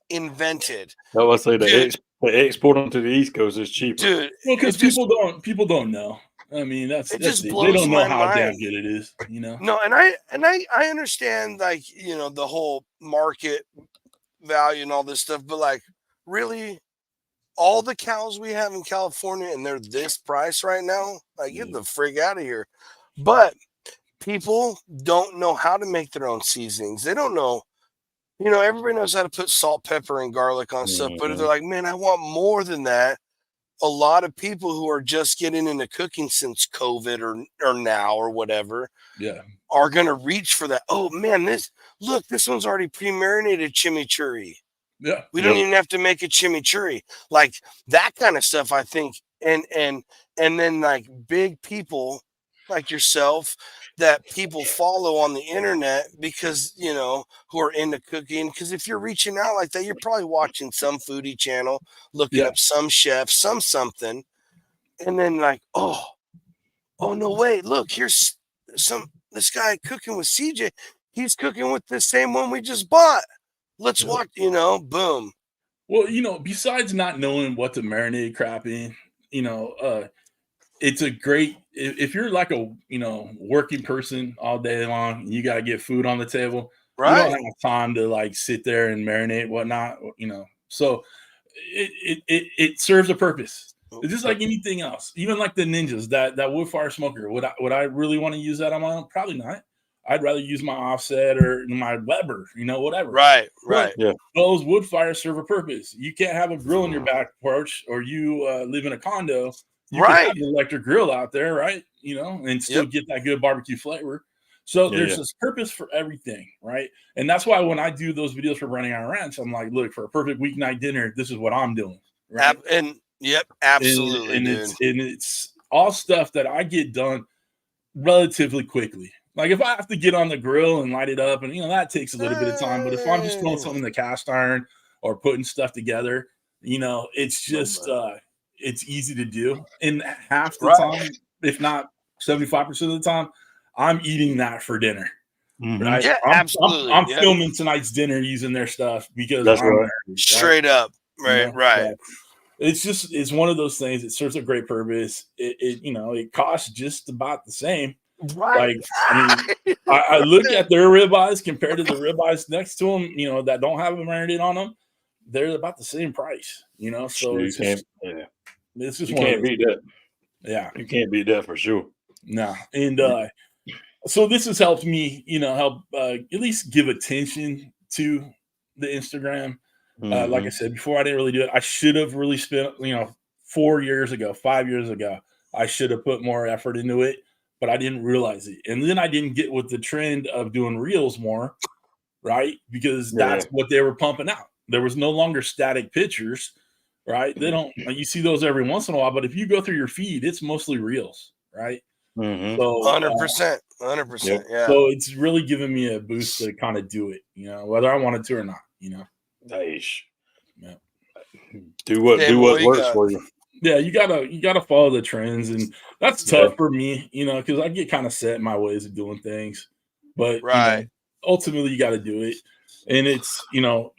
[SPEAKER 3] invented.
[SPEAKER 2] I would say
[SPEAKER 3] Dude.
[SPEAKER 2] the export them to the East Coast is cheaper.
[SPEAKER 3] Dude,
[SPEAKER 4] Well, because people don't know. I mean, that's
[SPEAKER 3] just
[SPEAKER 4] it. They
[SPEAKER 3] blows
[SPEAKER 4] don't know
[SPEAKER 3] my
[SPEAKER 4] how damn
[SPEAKER 3] mind.
[SPEAKER 4] good it is,
[SPEAKER 3] No, and I understand, like, the whole market value and all this stuff, but like, really, all the cows we have in California and they're this price right now, like, get the frig out of here. But people don't know how to make their own seasonings. They don't know. Everybody knows how to put salt, pepper, and garlic on stuff, but if they're like, man, I want more than that. A lot of people who are just getting into cooking since COVID or now or whatever,
[SPEAKER 4] yeah,
[SPEAKER 3] are going to reach for that. Oh man, this one's already pre-marinated chimichurri.
[SPEAKER 4] yeah.
[SPEAKER 3] We don't even have to make a chimichurri. Like that kind of stuff, I think. And then like big people like yourself that people follow on the internet because, who are into cooking. Because if you're reaching out like that, you're probably watching some foodie channel, looking up some chef, something. And then like, oh no, wait, look, here's this guy cooking with CJ. He's cooking with the same one we just bought. Let's watch, boom.
[SPEAKER 4] Well, besides not knowing what to marinate crap in, it's a great if you're like a working person all day long and you gotta get food on the table,
[SPEAKER 3] right?
[SPEAKER 4] You don't have time to like sit there and marinate whatnot, So it serves a purpose. It's just like anything else. Even like the Ninjas, that wood fire smoker. Would I really want to use that on my own? Probably not. I'd rather use my offset or my Weber, whatever.
[SPEAKER 3] Right.
[SPEAKER 2] Yeah.
[SPEAKER 4] Those wood fires serve a purpose. You can't have a grill in your back porch, or you live in a condo. You can have an electric grill out there, right? And still get that good barbecue flavor. So there's this purpose for everything, right? And that's why when I do those videos for Running Iron Ranch, I'm like, look, for a perfect weeknight dinner, this is what I'm doing. Right?
[SPEAKER 3] Absolutely.
[SPEAKER 4] And it's all stuff that I get done relatively quickly. Like if I have to get on the grill and light it up, and that takes a little bit of time. But if I'm just throwing something in the cast iron or putting stuff together, it's just it's easy to do. And half the time, if not 75% of the time, I'm eating that for dinner.
[SPEAKER 2] Mm-hmm.
[SPEAKER 4] Right?
[SPEAKER 3] Yeah, absolutely.
[SPEAKER 4] I'm filming tonight's dinner using their stuff because
[SPEAKER 2] that's
[SPEAKER 4] I'm
[SPEAKER 2] right.
[SPEAKER 4] married,
[SPEAKER 3] straight up. Right.
[SPEAKER 4] So it's one of those things. It serves a great purpose. It costs just about the same.
[SPEAKER 3] Right.
[SPEAKER 4] Like, I look at their ribeyes compared to the ribeyes next to them, that don't have a marinade on them. They're about the same price, So it's just
[SPEAKER 2] you can't beat that.
[SPEAKER 4] Yeah,
[SPEAKER 2] you can't beat that for sure.
[SPEAKER 4] No, and so this has helped me, help at least give attention to the Instagram. Like I said before, I didn't really do it. I should have really spent, 5 years ago, I should have put more effort into it, but I didn't realize it. And then I didn't get with the trend of doing reels more, right? Because that's what they were pumping out. There was no longer static pictures, right? They don't, you see those every once in a while, but if you go through your feed, it's mostly reels, right?
[SPEAKER 2] Mm-hmm.
[SPEAKER 4] So
[SPEAKER 3] 100%. Yeah.
[SPEAKER 4] So it's really given me a boost to kind of do it, whether I wanted to or not,
[SPEAKER 2] Nice.
[SPEAKER 4] Yeah.
[SPEAKER 2] Do what works for you.
[SPEAKER 4] Yeah, you gotta follow the trends, and that's tough for me, because I get kind of set in my ways of doing things. But ultimately, you got to do it, and it's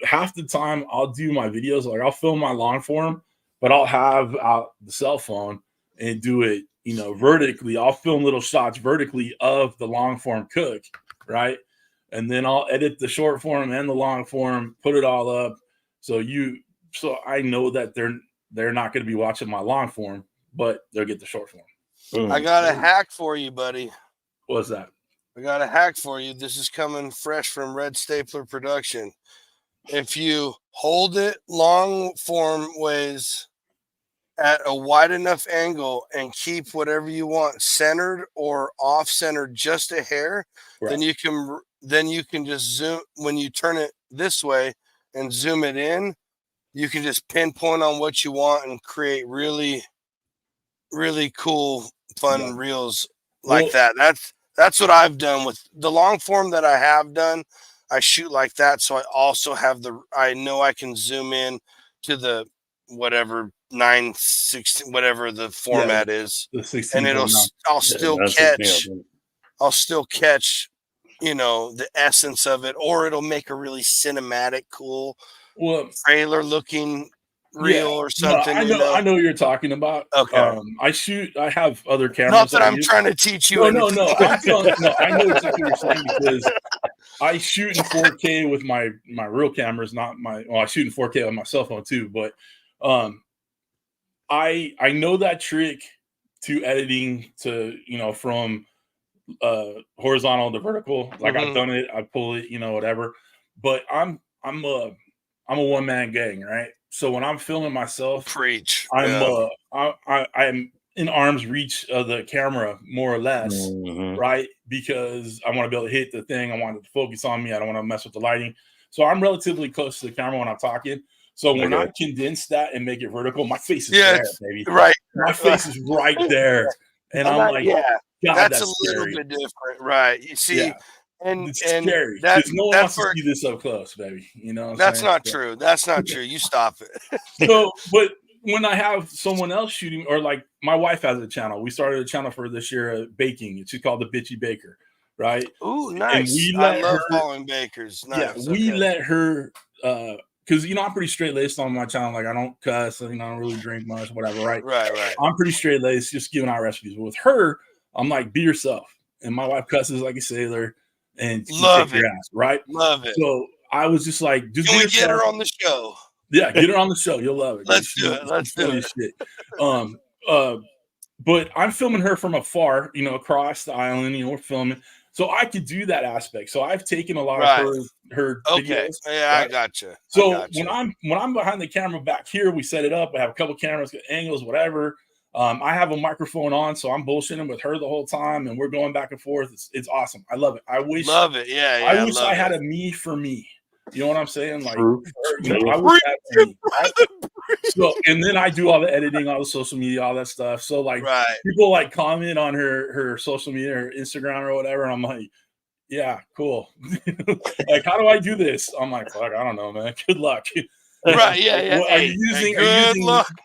[SPEAKER 4] half the time I'll do my videos, like I'll film my long form, but I'll have out the cell phone and do it, vertically. I'll film little shots vertically of the long form cook, right, and then I'll edit the short form and the long form, put it all up, so I know that they're not going to be watching my long form, but they'll get the short form.
[SPEAKER 3] I got a hack for you, buddy.
[SPEAKER 4] What's that?
[SPEAKER 3] I got a hack for you. This is coming fresh from Red Stapler Production. If you hold it long form ways at a wide enough angle and keep whatever you want centered or off centered just a hair,
[SPEAKER 4] Right.
[SPEAKER 3] then you can just zoom when you turn it this way and zoom it in. You can just pinpoint on what you want and create really, really cool, fun reels like that. That's what I've done with the long form that I have done. I shoot like that, so I also have I know I can zoom in to the whatever 916, whatever the format is,
[SPEAKER 4] the 16,
[SPEAKER 3] and I'll still catch, the essence of it, or it'll make a really cinematic, cool, trailer looking reel or something.
[SPEAKER 4] I know what you're talking about.
[SPEAKER 3] Okay.
[SPEAKER 4] I have other cameras.
[SPEAKER 3] Not that I'm trying to teach you.
[SPEAKER 4] No. I know exactly what you're saying, because I shoot in 4K with my real cameras, I shoot in 4K on my cell phone too, but I know that trick to editing to, from horizontal to vertical. Like I've done it, I pull it, whatever. But I'm a one-man gang, right? So when I'm filming myself, I'm in arm's reach of the camera, more or less, right? Because I want to be able to hit the thing. I want it to focus on me. I don't want to mess with the lighting. So I'm relatively close to the camera when I'm talking. So when I condense that and make it vertical, my face is there, baby.
[SPEAKER 3] Right.
[SPEAKER 4] My face is right there. And I'm like, God,
[SPEAKER 3] that's a little bit different. Right. You see, and
[SPEAKER 4] it's scary because no one wants to see this up close, baby.
[SPEAKER 3] That's not true. That's not true. You stop it.
[SPEAKER 4] So, but when I have someone else shooting, or like my wife has a channel, we started a channel for this year, baking. It's called the Bitchy Baker, right?
[SPEAKER 3] Ooh, nice. I love following bakers. Nice.
[SPEAKER 4] Yeah, we let her, because I'm pretty straight laced on my channel. Like I don't cuss, I don't really drink much, whatever, right?
[SPEAKER 3] Right.
[SPEAKER 4] I'm pretty straight laced, just giving out recipes. But with her, I'm like, be yourself. And my wife cusses like a sailor, and
[SPEAKER 3] love it,
[SPEAKER 4] ass, right?
[SPEAKER 3] Love it.
[SPEAKER 4] So I was just like, just
[SPEAKER 3] can we get her on the show?
[SPEAKER 4] Yeah, get her on the show. You'll love it.
[SPEAKER 3] Let's do it. Let's do it.
[SPEAKER 4] Shit. But I'm filming her from afar, across the island. We're filming, so I could do that aspect. So I've taken a lot of her videos.
[SPEAKER 3] Yeah, right? I gotcha.
[SPEAKER 4] So when I'm behind the camera back here, we set it up. I have a couple cameras, angles, whatever. I have a microphone on, so I'm bullshitting with her the whole time, and we're going back and forth. It's awesome. I love it. I wish I had a me for me. You know what I'm saying? Like, I wish I had me. So, and then I do all the editing, all the social media, all that stuff. So, like, people like comment on her social media, her Instagram or whatever, and I'm like, yeah, cool. Like, how do I do this? I'm like, fuck, I don't know, man. Good luck.
[SPEAKER 3] Right, yeah.
[SPEAKER 4] Are you using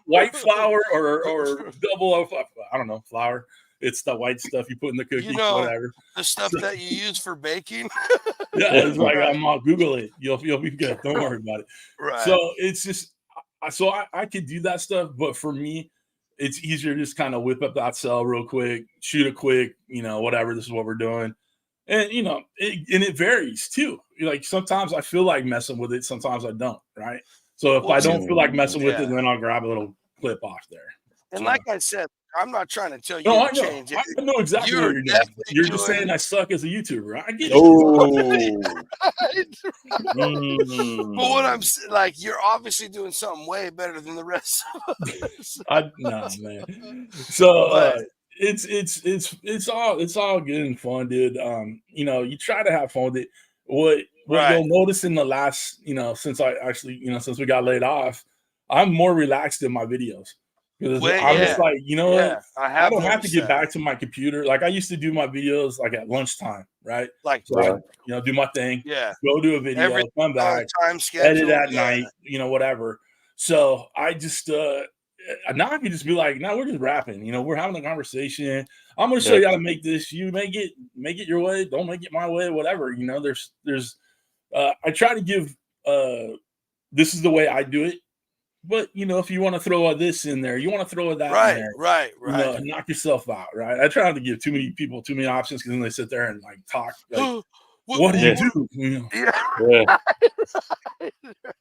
[SPEAKER 4] white flour or double O? I don't know, flour. It's the white stuff you put in the cookie, whatever.
[SPEAKER 3] The stuff that you use for baking.
[SPEAKER 4] Yeah, it's like I'll Google it. You'll be good. Don't worry about it.
[SPEAKER 3] Right.
[SPEAKER 4] So it's just, I could do that stuff, but for me, it's easier to just kind of whip up that cell real quick, shoot it quick, whatever. This is what we're doing. And it varies too. Like sometimes I feel like messing with it, sometimes I don't. Right. So if I don't feel like messing with it, then I'll grab a little clip off there.
[SPEAKER 3] And like I said, I'm not trying to tell you to change it.
[SPEAKER 4] I know exactly what you're doing. You're just saying I suck as a YouTuber. I get
[SPEAKER 3] it. But what I'm like, you're obviously doing something way better than the rest of us.
[SPEAKER 4] No, man. So it's all good and fun, dude. You try to have fun with it. What you'll notice in the last, since I actually, since we got laid off, I'm more relaxed in my videos. Because I'm just like, what? I don't have to get back to my computer. Like I used to do my videos like at lunchtime, right?
[SPEAKER 3] Like,
[SPEAKER 4] so do my thing.
[SPEAKER 3] Yeah.
[SPEAKER 4] Go do a video, come back, edit at night, whatever. So I just now I can just be like, no, we're just rapping. We're having a conversation. I'm gonna show you how to make this. You make it your way. Don't make it my way. Whatever. There's I try to give this is the way I do it. But if you want to throw this in there, you want to throw that in there,
[SPEAKER 3] right.
[SPEAKER 4] Knock yourself out, right? I try not to give too many people too many options because then they sit there and like talk. Like, what do you do?
[SPEAKER 3] Yeah.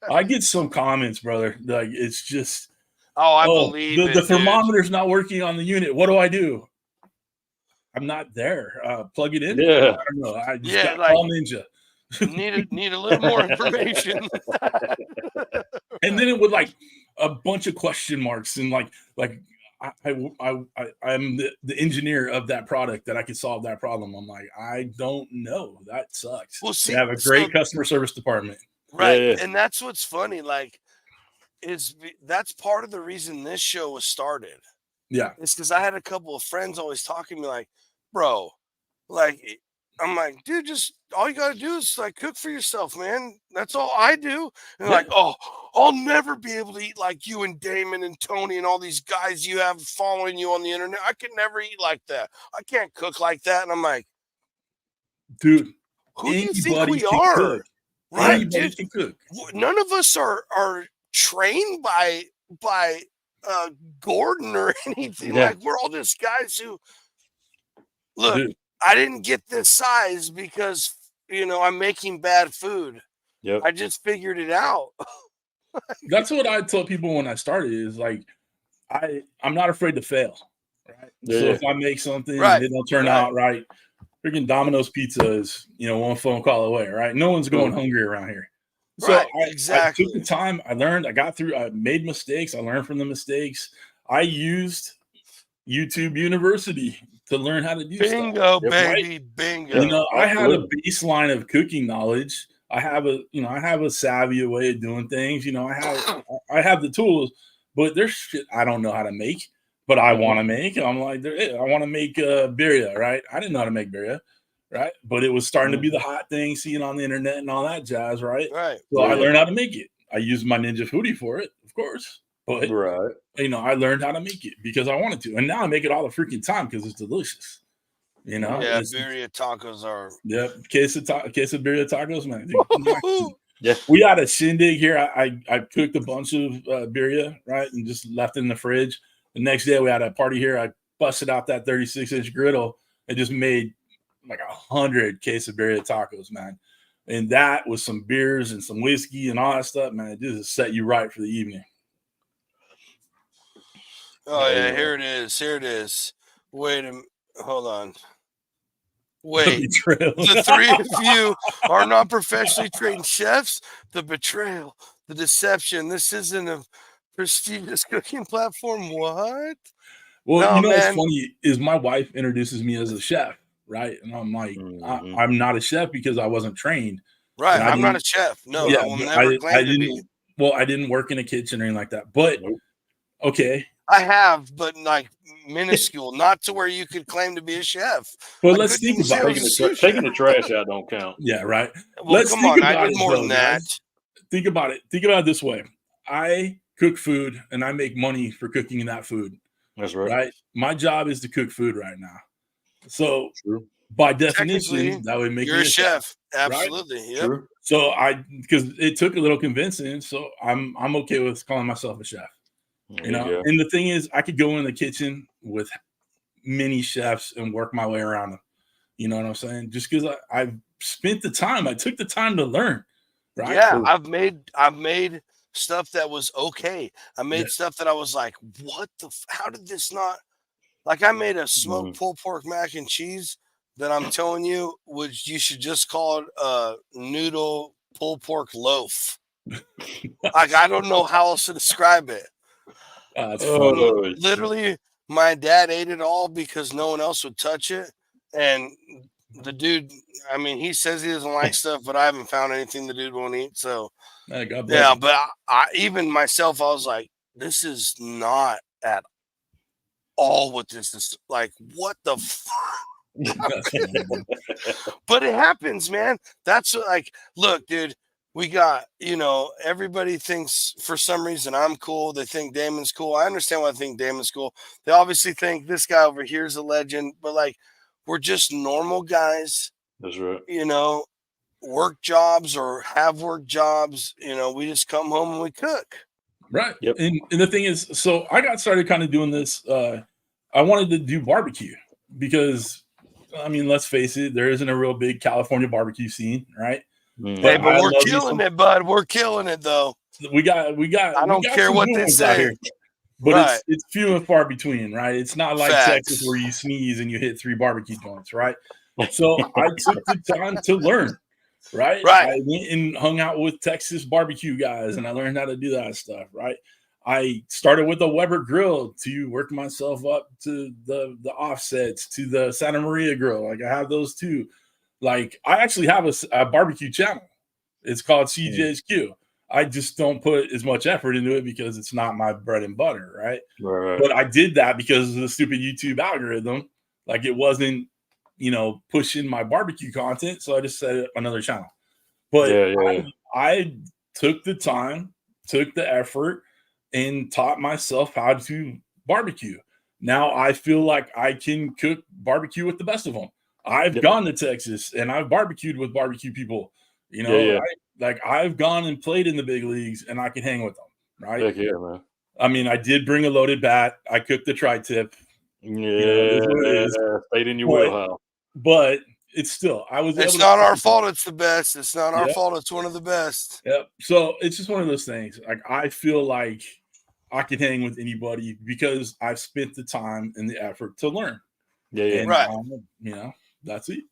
[SPEAKER 4] I get some comments, brother. Like it's just,
[SPEAKER 3] I believe
[SPEAKER 4] the thermometer's not working on the unit. What do I do? I'm not there. Plug it in.
[SPEAKER 2] Yeah.
[SPEAKER 4] I don't know. I just
[SPEAKER 3] Yeah,
[SPEAKER 4] got
[SPEAKER 3] like-
[SPEAKER 4] Call Ninja.
[SPEAKER 3] Need a little more information.
[SPEAKER 4] And then it would like a bunch of question marks and like I'm the engineer of that product that I could solve that problem. I'm like, I don't know. That sucks.
[SPEAKER 3] Well, see,
[SPEAKER 4] they have a great customer service department.
[SPEAKER 3] Right.
[SPEAKER 2] Yeah.
[SPEAKER 3] And that's what's funny. Like, that's part of the reason this show was started.
[SPEAKER 4] Yeah.
[SPEAKER 3] It's because I had a couple of friends always talking to me like, bro, like, I'm like, dude, just all you got to do is like cook for yourself, man. That's all I do. And like, oh, I'll never be able to eat like you and Damon and Tony and all these guys you have following you on the internet. I could never eat like that. I can't cook like that. And I'm like,
[SPEAKER 4] dude,
[SPEAKER 3] who do you think
[SPEAKER 4] anybody
[SPEAKER 3] we
[SPEAKER 4] can
[SPEAKER 3] are?
[SPEAKER 4] cook.
[SPEAKER 3] Right,
[SPEAKER 4] Anybody
[SPEAKER 3] dude.
[SPEAKER 4] can cook.
[SPEAKER 3] None of us are trained by Gordon or anything.
[SPEAKER 2] Yeah.
[SPEAKER 3] Like, we're all just guys who look.
[SPEAKER 4] Dude.
[SPEAKER 3] I didn't get this size because I'm making bad food.
[SPEAKER 2] Yep.
[SPEAKER 3] I just figured it out.
[SPEAKER 4] That's what I tell people when I started is like, I'm not afraid to fail. Right.
[SPEAKER 2] Yeah.
[SPEAKER 4] So if I make something
[SPEAKER 3] Right.
[SPEAKER 4] and it don't turn out right, freaking Domino's Pizza is, one phone call away, right? No one's going hungry around here. So
[SPEAKER 3] Right,
[SPEAKER 4] I
[SPEAKER 3] exactly.
[SPEAKER 4] took the time, I learned, I got through, I made mistakes, I learned from the mistakes. I used YouTube University to learn how to do
[SPEAKER 3] Bingo,
[SPEAKER 4] stuff.
[SPEAKER 3] baby, bingo.
[SPEAKER 4] I had a baseline of cooking knowledge. I have a savvy way of doing things. I have the tools, but there's shit I don't know how to make, but I want to make. I'm like, I want to make birria, right? I didn't know how to make birria, right? But it was starting to be the hot thing, seeing on the internet and all that jazz, right?
[SPEAKER 3] Right.
[SPEAKER 4] So I learned how to make it. I used my Ninja Foodie for it, of course. But I learned how to make it because I wanted to, and now I make it all the freaking time because it's delicious.
[SPEAKER 3] Yeah, birria tacos are.
[SPEAKER 4] Yeah, quesadilla tacos, man.
[SPEAKER 3] Dude.
[SPEAKER 2] Yeah,
[SPEAKER 4] we had a shindig here. I cooked a bunch of birria, right, and just left it in the fridge. The next day we had a party here. I busted out that 36-inch griddle and just made like 100 quesadilla tacos, man. And that was some beers and some whiskey and all that stuff, man. It just set you right for the evening.
[SPEAKER 3] Oh yeah, here it is. Wait a minute. Hold on. Wait. The three of you are not professionally trained chefs. The betrayal, the deception. This isn't a prestigious cooking platform. What?
[SPEAKER 4] Well, what's funny is my wife introduces me as a chef, right? And I'm like, I'm not a chef because I wasn't trained.
[SPEAKER 3] Right. I'm not a chef. No, I will never claim to be.
[SPEAKER 4] Well, I didn't work in a kitchen or anything like that. But okay.
[SPEAKER 3] I have, but like minuscule, not to where you could claim to be a chef.
[SPEAKER 4] But let's think about
[SPEAKER 2] it. Taking the trash out don't count.
[SPEAKER 4] Yeah, right.
[SPEAKER 3] Well, let's come on. I did more than that.
[SPEAKER 4] Think about it. Think about it this way. I cook food and I make money for cooking that food.
[SPEAKER 2] That's right.
[SPEAKER 4] Right. My job is to cook food right now. So by definition, that would make
[SPEAKER 3] you're
[SPEAKER 4] me
[SPEAKER 3] a chef. Absolutely.
[SPEAKER 4] Right?
[SPEAKER 3] Yep.
[SPEAKER 2] True.
[SPEAKER 4] So because it took a little convincing, so I'm okay with calling myself a chef. And the thing is, I could go in the kitchen with many chefs and work my way around them. You know what I'm saying? Just because I've spent the time, I took the time to learn. Right?
[SPEAKER 3] Yeah, I've made stuff that was okay. I made stuff that I was like, what how did this not? Like, I made a smoked pulled pork mac and cheese that I'm telling you, you should just call it a noodle pulled pork loaf. Like, I don't know how else to describe it. Literally, my dad ate it all because no one else would touch it. And the dude, I mean, he says he doesn't like stuff, but I haven't found anything the dude won't eat. So, yeah, but I even myself, I was like, this is not at all what this is. Like, what the fuck? But it happens, man. That's like, look, dude. We got, everybody thinks for some reason I'm cool. They think Damon's cool. I understand why they think Damon's cool. They obviously think this guy over here is a legend, but like, we're just normal guys.
[SPEAKER 2] That's right.
[SPEAKER 3] Work jobs or have work jobs. We just come home and we cook.
[SPEAKER 4] Right. Yep. And the thing is, so I got started kind of doing this. I wanted to do barbecue because, I mean, let's face it, there isn't a real big California barbecue scene, right?
[SPEAKER 3] Hey, but we're killing it, bud. We're killing it, though.
[SPEAKER 4] We got.
[SPEAKER 3] I don't care what they say.
[SPEAKER 4] but
[SPEAKER 3] Right.
[SPEAKER 4] it's few and far between, right? It's not like
[SPEAKER 3] Facts.
[SPEAKER 4] Texas where you sneeze and you hit 3 barbecue joints, right? So I took the time to learn, right?
[SPEAKER 3] Right.
[SPEAKER 4] I went and hung out with Texas barbecue guys, and I learned how to do that stuff, right? I started with a Weber grill to work myself up to the offsets to the Santa Maria grill. Like I have those too. Like I actually have a barbecue channel. It's called CJ's Q. I just don't put as much effort into it because it's not my bread and butter, right?
[SPEAKER 2] Right.
[SPEAKER 4] But I did that because of the stupid YouTube algorithm. Like it wasn't, pushing my barbecue content, so I just set another channel. But I took the time, took the effort, and taught myself how to barbecue. Now I feel like I can cook barbecue with the best of them. I've gone to Texas and I've barbecued with barbecue people. I've gone and played in the big leagues and I can hang with them, right?
[SPEAKER 2] Heck yeah, man.
[SPEAKER 4] I mean, I did bring a loaded bat. I cooked the tri-tip.
[SPEAKER 2] Yeah,
[SPEAKER 4] it is what it is.
[SPEAKER 2] Stayed in your wheelhouse.
[SPEAKER 4] But it's still,
[SPEAKER 3] It's not our fault. It's the best. It's not our fault. It's one of the best.
[SPEAKER 4] Yep. So it's just one of those things. Like I feel like I can hang with anybody because I've spent the time and the effort to learn.
[SPEAKER 2] Yeah.
[SPEAKER 3] Right.
[SPEAKER 4] That's it.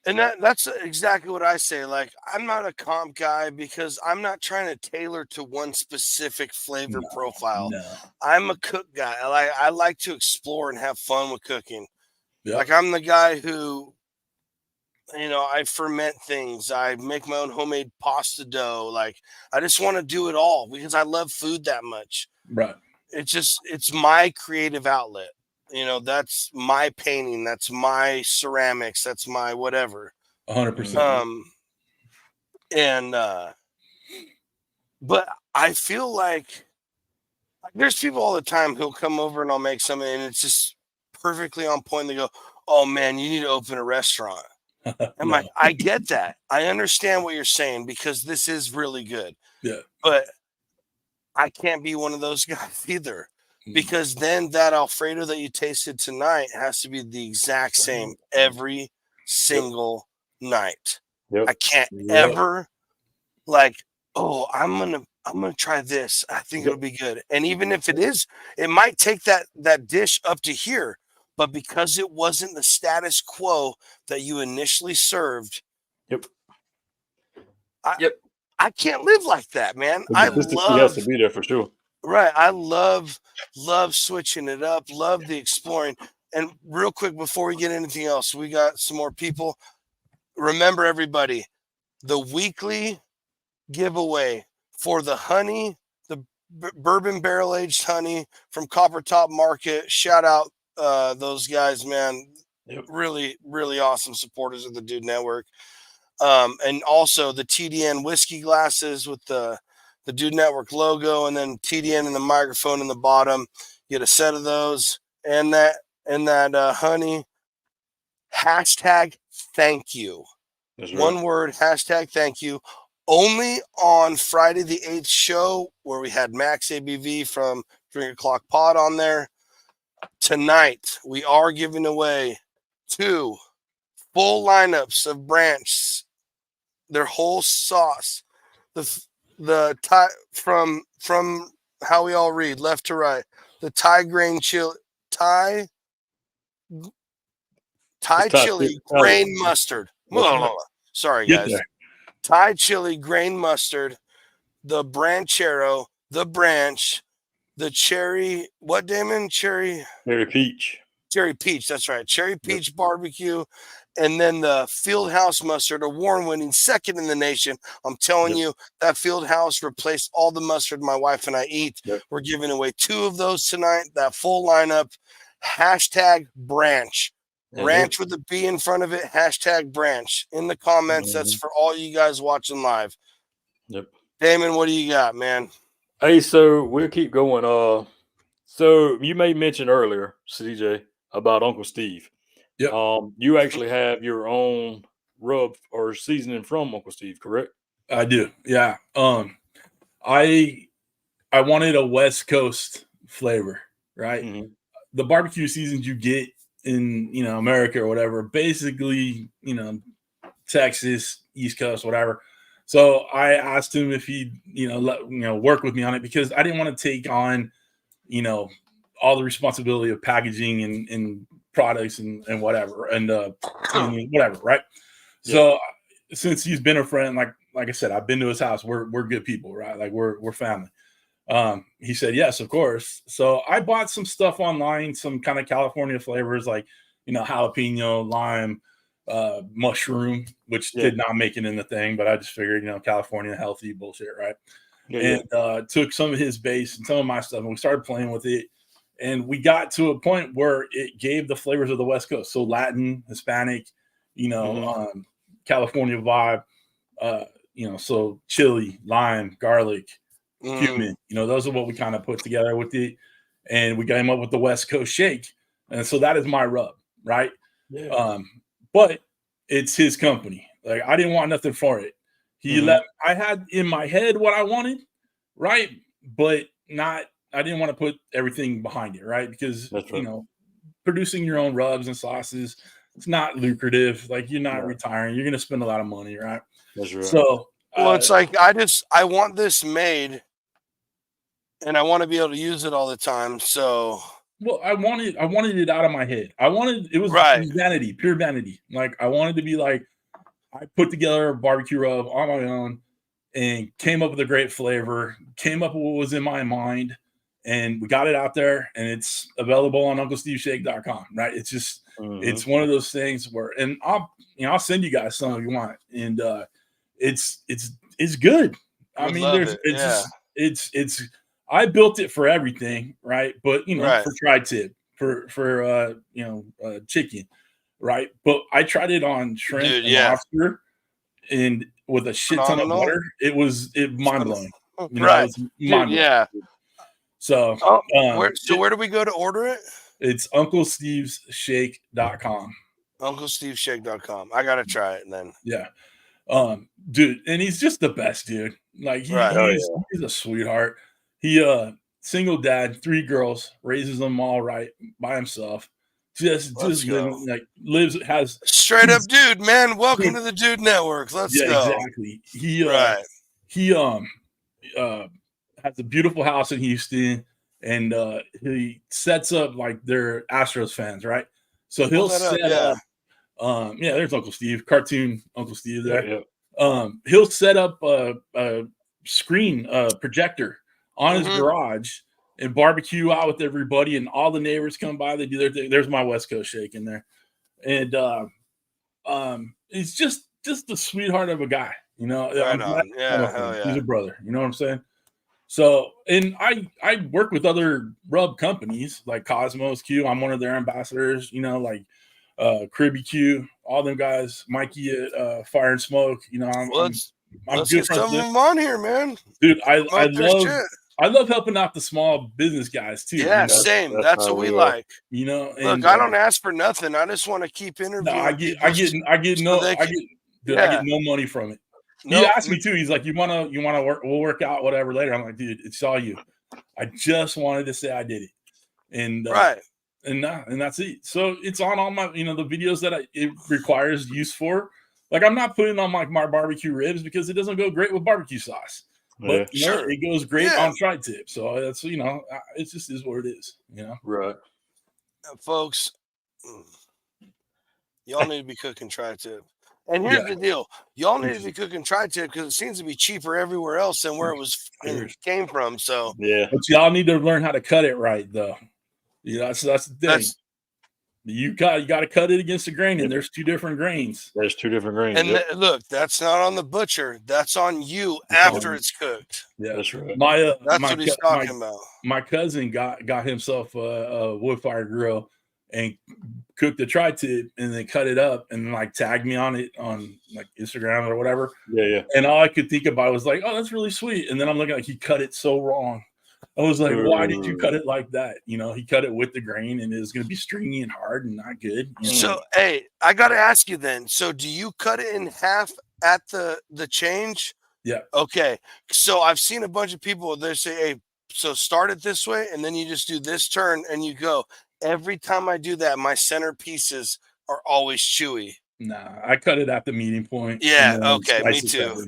[SPEAKER 3] And that's exactly what I say. Like, I'm not a comp guy because I'm not trying to tailor to one specific flavor profile.
[SPEAKER 4] No.
[SPEAKER 3] I'm a cook guy. I like to explore and have fun with cooking.
[SPEAKER 4] Yep.
[SPEAKER 3] Like, I'm the guy who, I ferment things. I make my own homemade pasta dough. Like, I just want to do it all because I love food that much.
[SPEAKER 4] Right.
[SPEAKER 3] It's my creative outlet. That's my painting. That's my ceramics. That's my whatever.
[SPEAKER 4] 100%.
[SPEAKER 3] But I feel like there's people all the time who'll come over and I'll make something and it's just perfectly on point. They go, "Oh man, you need to open a restaurant." I'm like, I get that. I understand what you're saying because this is really good.
[SPEAKER 4] Yeah.
[SPEAKER 3] But I can't be one of those guys either. Because then that Alfredo that you tasted tonight has to be the exact same every single night.
[SPEAKER 2] Yep.
[SPEAKER 3] I can't ever I'm gonna try this. I think it'll be good. And even if it is, it might take that dish up to here, but because it wasn't the status quo that you initially served.
[SPEAKER 2] Yep.
[SPEAKER 3] I can't live like that, man.
[SPEAKER 2] The consistency has to be there for sure.
[SPEAKER 3] Right. I love switching it up, love the exploring. And real quick, before we get anything else, we got some more people. Remember, everybody, the weekly giveaway for the honey, the bourbon barrel-aged honey from Copper Top Market. Shout out those guys, man.
[SPEAKER 2] Yep.
[SPEAKER 3] Really, really awesome supporters of the Dude Network. And also the TDN whiskey glasses with the Dude Network logo, and then TDN and the microphone in the bottom. Get a set of those and that honey. Hashtag thank you.
[SPEAKER 2] That's right.
[SPEAKER 3] One word, hashtag thank you. Only on Friday the 8th show where we had Max ABV from Drink O'Clock Pod on there. Tonight, we are giving away 2 full lineups of Branch, their whole sauce. The Thai from how we all read left to right. The Thai grain chili, Thai chili grain mustard. Sorry, guys. Thai chili grain mustard. The Branchero, the Branch, the cherry. What, Damon? Cherry
[SPEAKER 2] peach.
[SPEAKER 3] Cherry peach. That's right. Cherry peach barbecue. And then the Fieldhouse mustard, award-winning, second in the nation. I'm telling you, that Fieldhouse replaced all the mustard my wife and I eat. We're giving away 2 of those tonight. That full lineup. Hashtag Branch. Branch with a B in front of it. Hashtag Branch. In the comments, that's for all you guys watching live.
[SPEAKER 2] Yep.
[SPEAKER 3] Damon, what do you got, man?
[SPEAKER 2] Hey, so we'll keep going. So you made mention earlier, CJ, about Uncle Steve.
[SPEAKER 4] Yep.
[SPEAKER 2] You actually have your own rub or seasoning from Uncle Steve, correct?
[SPEAKER 4] I do. Yeah. I wanted a West Coast flavor, right?
[SPEAKER 2] Mm-hmm.
[SPEAKER 4] The barbecue seasons you get in, America or whatever, basically, Texas, East Coast, whatever. So I asked him if he'd, work with me on it because I didn't want to take on, you know, all the responsibility of packaging and products and whatever, and cleaning, whatever, right?
[SPEAKER 2] Yeah.
[SPEAKER 4] So since he's been a friend, like I said, I've been to his house. We're good people, right? Like we're family. He said yes, of course. So I bought some stuff online, some kind of California flavors, like, you know, jalapeno, lime, mushroom, which
[SPEAKER 2] Yeah.
[SPEAKER 4] did not make it in the thing, but I just figured, you know, California healthy bullshit, right?
[SPEAKER 2] Yeah,
[SPEAKER 4] And took some of his base and some of my stuff, and we started playing with it. And we got to a point where it gave the flavors of the West Coast. So Latin, Hispanic, you know, California vibe, you know, so chili, lime, garlic, cumin, you know, those are what we kind of put together with it. And we came up with the West Coast shake. And so that is my rub, right?
[SPEAKER 2] Yeah.
[SPEAKER 4] But it's his company. Like, I didn't want nothing for it. I had in my head what I wanted, right? But I didn't want to put everything behind it, right? Because,
[SPEAKER 2] That's right.
[SPEAKER 4] you know, producing your own rubs and sauces, it's not lucrative. Like, you're not retiring. You're going to spend a lot of money, right?
[SPEAKER 2] That's right.
[SPEAKER 4] So,
[SPEAKER 3] well, it's like I want this made, and I want to be able to use it all the time. So,
[SPEAKER 4] well, I wanted it out of my head. It was vanity, pure vanity. Like, I wanted to be like, I put together a barbecue rub on my own and came up with a great flavor, came up with what was in my mind, and we got it out there, and it's available on UncleSteveShake.com, right? It's just, it's one of those things where, and I'll send you guys some if you want, and it's good. I mean, it's I built it for everything, right? But, you know, for tri-tip, for chicken, right? But I tried it on shrimp and lobster, and with a shit ton of butter, it mind blowing. You know, it's mind blowing.
[SPEAKER 3] Yeah.
[SPEAKER 4] So,
[SPEAKER 3] where do we go to order it?
[SPEAKER 4] It's UncleSteve'sShake.com.
[SPEAKER 3] UncleSteve'sShake.com. I gotta try it then.
[SPEAKER 4] Yeah. Dude, and he's just the best, dude. Like, he's a sweetheart. He single dad, 3 girls, raises them all right by himself. Just living, like, has
[SPEAKER 3] straight up dude, man. Welcome to the Dude Network. Let's go.
[SPEAKER 4] Exactly. He has a beautiful house in Houston, and he sets up, like, they're Astros fans, right? So he'll set up there's Uncle Steve, cartoon Uncle Steve there. He'll set up a screen projector on his garage and barbecue out with everybody, and all the neighbors come by, they do their thing. There's my West Coast shake in there. And he's just the sweetheart of a guy, you know. He's a brother, you know what I'm saying? So, and I work with other rub companies like Cosmos Q. I'm one of their ambassadors, you know, like Cribby Q, all them guys, Mikey at Fire and Smoke, you know.
[SPEAKER 3] Let's get some of them on here, man.
[SPEAKER 4] Dude, I love helping out the small business guys too.
[SPEAKER 3] Yeah,
[SPEAKER 4] you know?
[SPEAKER 3] Same. That's what we like.
[SPEAKER 4] You know,
[SPEAKER 3] look, I don't ask for nothing. I just want to keep interviewing.
[SPEAKER 4] No, I get no money from it. He asked me too. He's like, "You wanna work? We'll work out whatever later." I'm like, "Dude, it's all you. I just wanted to say I did it." And and that's it. So it's on all my, you know, the videos that it requires use for. Like, I'm not putting on like my barbecue ribs because it doesn't go great with barbecue sauce. But you know, it goes great on tri-tip. So that's, you know, it just is what it is, you know.
[SPEAKER 2] Right.
[SPEAKER 3] Folks, y'all need to be cooking tri-tip. And here's the deal. Y'all need to be cooking tri-tip because it seems to be cheaper everywhere else than where it came from. So
[SPEAKER 4] but y'all need to learn how to cut it right, though. Yeah, that's the thing. You got to cut it against the grain, and there's 2 different grains.
[SPEAKER 2] There's 2 different grains.
[SPEAKER 3] And look, that's not on the butcher. That's on you after it's cooked.
[SPEAKER 4] Yeah,
[SPEAKER 2] that's right.
[SPEAKER 3] That's what he's talking about.
[SPEAKER 4] My cousin got himself a wood fire grill and cooked the tri-tip, and then cut it up, and like tagged me on it on like Instagram or whatever.
[SPEAKER 2] Yeah.
[SPEAKER 4] And all I could think about was like, oh, that's really sweet. And then I'm looking like he cut it so wrong. I was like, why did you cut it like that? You know, he cut it with the grain, and it was going to be stringy and hard and not good. You know?
[SPEAKER 3] So, hey, I got to ask you then. So, do you cut it in half at the change?
[SPEAKER 4] Yeah.
[SPEAKER 3] Okay. So, I've seen a bunch of people, they say, hey, so start it this way, and then you just do this turn, and you go. Every time I do that, my center pieces are always chewy.
[SPEAKER 4] Nah, I cut it at the meeting point.
[SPEAKER 3] Yeah. Okay. Me too.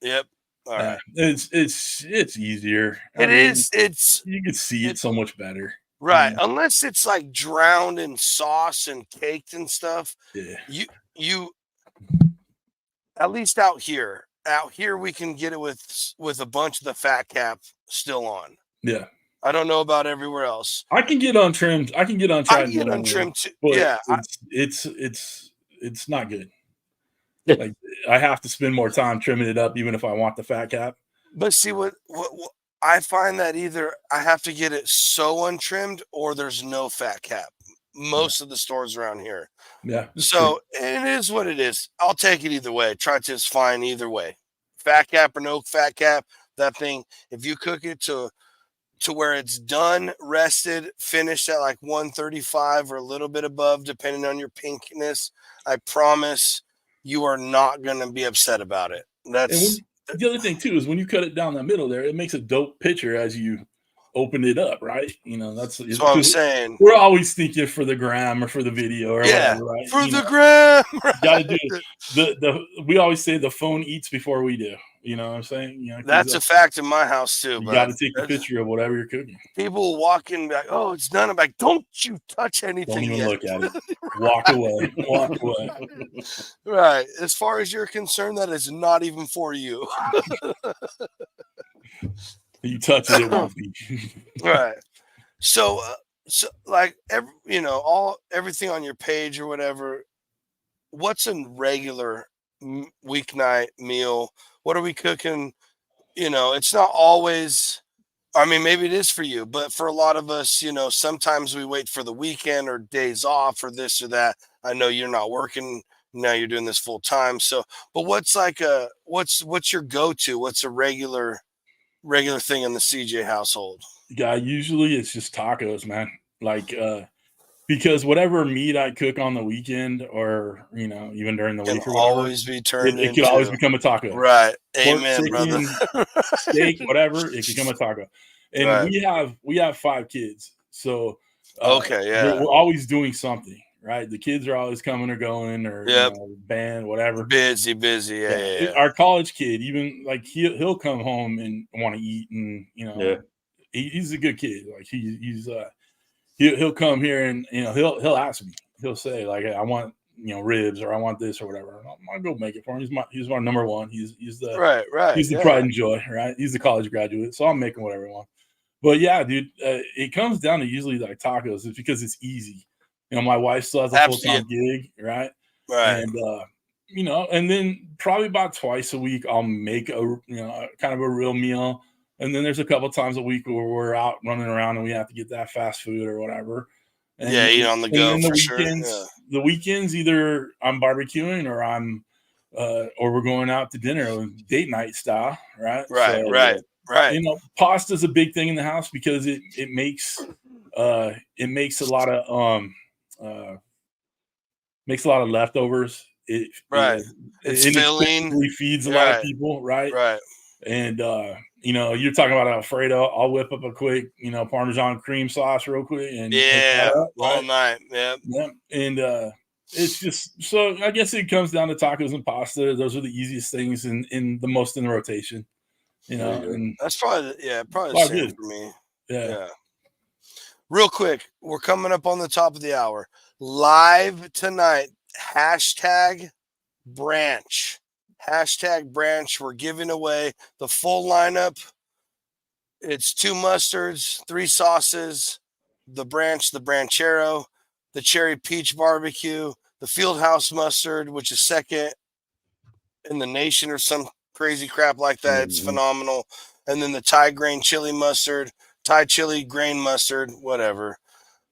[SPEAKER 3] Yep. All right.
[SPEAKER 4] It's easier.
[SPEAKER 3] It's
[SPEAKER 4] you can see it so much better.
[SPEAKER 3] Right. Unless it's like drowned in sauce and caked and stuff.
[SPEAKER 4] Yeah.
[SPEAKER 3] You at least out here we can get it with a bunch of the fat cap still on.
[SPEAKER 4] Yeah.
[SPEAKER 3] I don't know about everywhere else.
[SPEAKER 4] I can get untrimmed. I can get untrimmed.
[SPEAKER 3] Too.
[SPEAKER 4] But
[SPEAKER 3] yeah.
[SPEAKER 4] It's not good. Like I have to spend more time trimming it up, even if I want the fat cap.
[SPEAKER 3] But see what I find that either I have to get it so untrimmed or there's no fat cap. Most of the stores around here.
[SPEAKER 4] Yeah.
[SPEAKER 3] So it is what it is. I'll take it either way. Try-to is fine either way. Fat cap or no fat cap, that thing, if you cook it to where it's done, rested, finished at like 135 or a little bit above, depending on your pinkiness, I promise you are not going to be upset about it. That's
[SPEAKER 4] the other thing too is when you cut it down the middle there, it makes a dope picture as you open it up, right? That's
[SPEAKER 3] what I'm saying.
[SPEAKER 4] We're always thinking for the gram or for the video or whatever, right?
[SPEAKER 3] For the gram,
[SPEAKER 4] right? Got to do it. We always say the phone eats before we do. You know what I'm saying?
[SPEAKER 3] That's a fact in my house too.
[SPEAKER 4] You got to take a picture of whatever you're cooking.
[SPEAKER 3] People walk in like, "Oh, it's done." I'm like, "Don't you touch anything?
[SPEAKER 4] Don't even look at it. Walk away. Walk away."
[SPEAKER 3] Right. As far as you're concerned, that is not even for you.
[SPEAKER 4] You touch it, it won't be.
[SPEAKER 3] Right. So like everything on your page or whatever. What's a regular weeknight meal? What are we cooking? It's not always. I mean, maybe it is for you, but for a lot of us, sometimes we wait for the weekend or days off or this or that. I know you're not working now; you're doing this full time. So, but what's your go-to? What's a regular thing in the CJ household?
[SPEAKER 4] Yeah, usually it's just tacos, man. Like, because whatever meat I cook on the weekend or, even during the week or whatever,
[SPEAKER 3] always be turned
[SPEAKER 4] it could always become a taco.
[SPEAKER 3] Right.
[SPEAKER 4] Pork,
[SPEAKER 3] Amen,
[SPEAKER 4] chicken,
[SPEAKER 3] brother.
[SPEAKER 4] steak, whatever, it could become a taco. And we have 5 kids. So
[SPEAKER 3] okay, yeah.
[SPEAKER 4] we're always doing something, right? The kids are always coming or going or band, whatever.
[SPEAKER 3] Busy. Yeah.
[SPEAKER 4] Our college kid, even like he'll come home and want to eat and he's a good kid. Like he'll come here and he'll ask me. He'll say like, hey, I want ribs or I want this or whatever. I'll go make it for him. He's my number one. He's the
[SPEAKER 3] right.
[SPEAKER 4] He's the pride and joy, right? He's the college graduate, so I'm making whatever I want. But yeah, dude, it comes down to usually like tacos. It's because it's easy. My wife still has a full-time gig, right?
[SPEAKER 3] Right.
[SPEAKER 4] And and then probably about twice a week I'll make a kind of a real meal. And then there's a couple times a week where we're out running around and we have to get that fast food or whatever. And,
[SPEAKER 3] eat on the go for
[SPEAKER 4] weekends,
[SPEAKER 3] sure. Yeah.
[SPEAKER 4] The weekends, either I'm barbecuing or I'm or we're going out to dinner, date night style, right?
[SPEAKER 3] Right.
[SPEAKER 4] Pasta's a big thing in the house because it makes a lot of leftovers.
[SPEAKER 3] It's
[SPEAKER 4] filling. It feeds a lot of people, right?
[SPEAKER 3] Right.
[SPEAKER 4] And you're talking about Alfredo. I'll whip up a quick, Parmesan cream sauce real quick and
[SPEAKER 3] all night. Yeah.
[SPEAKER 4] And it's just so I guess it comes down to tacos and pasta. Those are the easiest things in the most in the rotation. And
[SPEAKER 3] that's probably the same for me.
[SPEAKER 4] Yeah.
[SPEAKER 3] Real quick, we're coming up on the top of the hour. Live tonight, #branch. #branch. We're giving away the full lineup. It's 2 mustards, 3 sauces, the branch, the branchero, the cherry peach barbecue, the Fieldhouse mustard, which is second in the nation or some crazy crap like that. It's phenomenal. And then the Thai grain chili mustard, Thai chili grain mustard, whatever.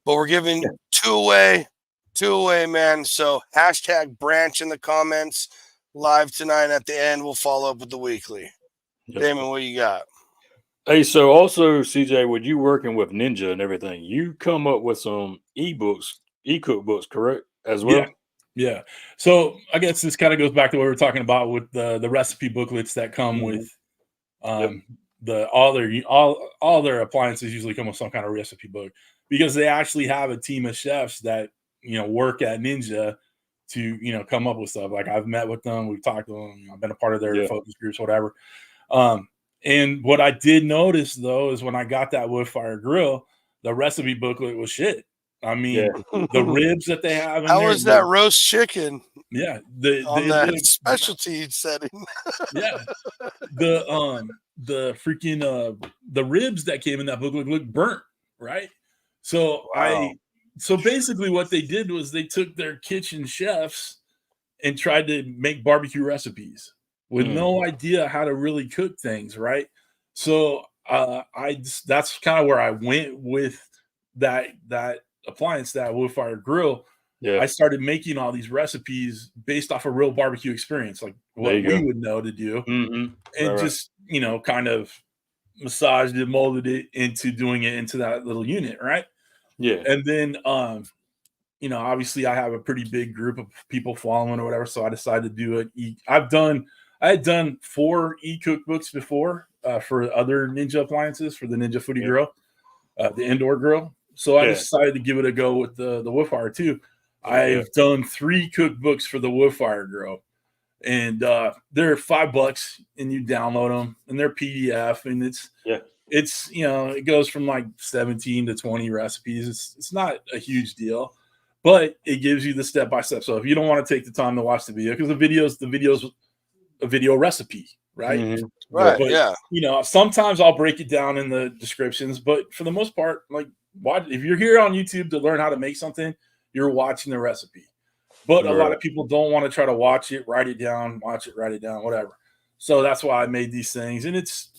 [SPEAKER 3] But we're giving 2 away. 2 away, man. So #branch in the comments. Live tonight at the end. We'll follow up with the weekly. Yep. Damon, what you got?
[SPEAKER 2] Hey, so also, CJ, with you working with Ninja and everything, you come up with some e-cookbooks, correct, as well?
[SPEAKER 4] Yeah. So I guess this kind of goes back to what we were talking about with the recipe booklets that come with all their appliances usually come with some kind of recipe book because they actually have a team of chefs that work at Ninja to come up with stuff. Like I've met with them, we've talked to them, I've been a part of their focus groups, whatever. And what I did notice though is when I got that wood fire grill, the recipe booklet was shit. I mean, the ribs that they have in
[SPEAKER 3] How
[SPEAKER 4] there.
[SPEAKER 3] was that roast chicken?
[SPEAKER 4] Yeah,
[SPEAKER 3] on that specialty setting.
[SPEAKER 4] Yeah, the freaking the ribs that came in that booklet looked burnt, right? So
[SPEAKER 3] Wow.
[SPEAKER 4] so basically what they did was they took their kitchen chefs and tried to make barbecue recipes with no idea how to really cook things, right? So that's kind of where I went with that appliance, that wood fire grill.
[SPEAKER 2] Yeah.
[SPEAKER 4] I started making all these recipes based off a real barbecue experience, like what we would know to do, and just kind of massaged it, molded it into doing it into that little unit, right?
[SPEAKER 2] Yeah.
[SPEAKER 4] And then obviously I have a pretty big group of people following or whatever, so I decided to do it. I had done 4 e-cookbooks before for other Ninja appliances, for the Ninja Foodie grill, the indoor grill. So I decided to give it a go with the wood fire too. I've done 3 cookbooks for the wood fire grill, and they're $5 and you download them, and they're PDF, and it's it goes from like 17 to 20 recipes. It's not a huge deal, but it gives you the step by step. So if you don't want to take the time to watch the video, because the video's a video recipe, right?
[SPEAKER 3] Right.
[SPEAKER 4] But, sometimes I'll break it down in the descriptions, but for the most part, like, if you're here on YouTube to learn how to make something, you're watching the recipe. But a lot of people don't want to try to watch it, write it down, watch it, write it down, whatever. So that's why I made these things, and it's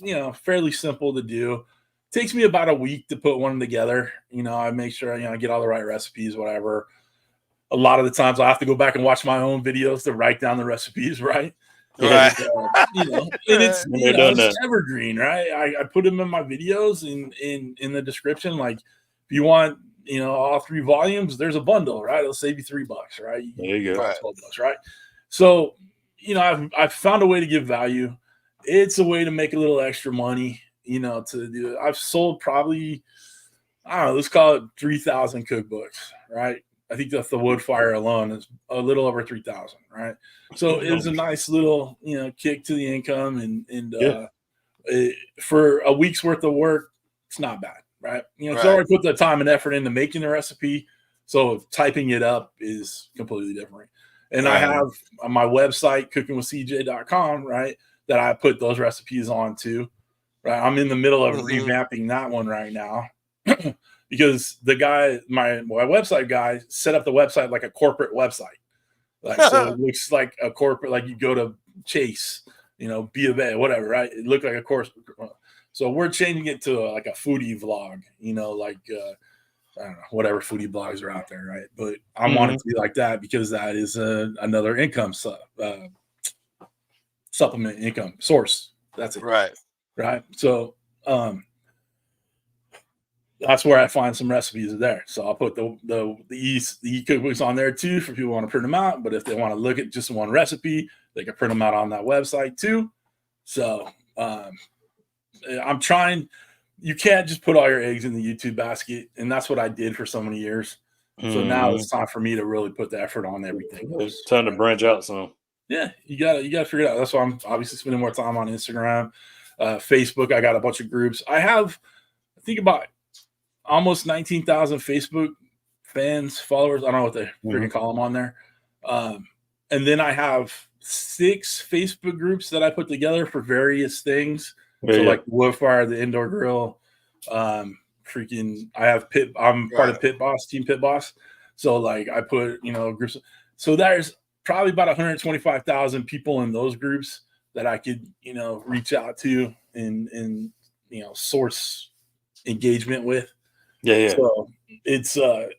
[SPEAKER 4] fairly simple to do. It takes me about a week to put one together. I make sure I get all the right recipes, whatever. A lot of the times I have to go back and watch my own videos to write down the recipes, right?
[SPEAKER 3] Right.
[SPEAKER 4] And it's it's evergreen, right? I put them in my videos in the description. Like, if you want all 3 volumes, there's a bundle, right? It'll save you $3, right?
[SPEAKER 2] There you go.
[SPEAKER 3] Right.
[SPEAKER 4] $12, right? So I've found a way to give value. It's a way to make a little extra money, to do it. I've sold probably, I don't know, let's call it 3,000 cookbooks, right? I think that the wood fire alone is a little over 3,000, right? So it was a nice little, kick to the income, and for a week's worth of work, it's not bad, right? It's already put the time and effort into making the recipe, so typing it up is completely different. And I have on my website, cookingwithcj.com, right, that I put those recipes on too, right? I'm in the middle of revamping that one right now. Because the guy, my website guy, set up the website like a corporate website. Like, so it looks like a corporate, like you go to Chase, B of A, whatever, right? It looked like a course. So we're changing it to like a foodie vlog, like I don't know, whatever foodie blogs are out there, right? But I want it to be like that because that is another income supplement income source. That's it. Right. So that's where I find some recipes there. So I'll put the e-cookbooks on there too for people who want to print them out. But if they want to look at just one recipe, they can print them out on that website too. So I'm trying. You can't just put all your eggs in the YouTube basket, and that's what I did for so many years. So now it's time for me to really put the effort on everything.
[SPEAKER 2] It's time to branch out some.
[SPEAKER 4] Yeah, you gotta figure it out. That's why I'm obviously spending more time on Instagram, Facebook. I got a bunch of groups. I think about almost 19,000 Facebook fans, followers. I don't know what they freaking call them on there. And then I have 6 Facebook groups that I put together for various things. Like wood fire, the indoor grill. I have I'm part of Team Pit Boss. So like I put, groups. So there's probably about 125,000 people in those groups that I could, reach out to and source engagement with. So it's a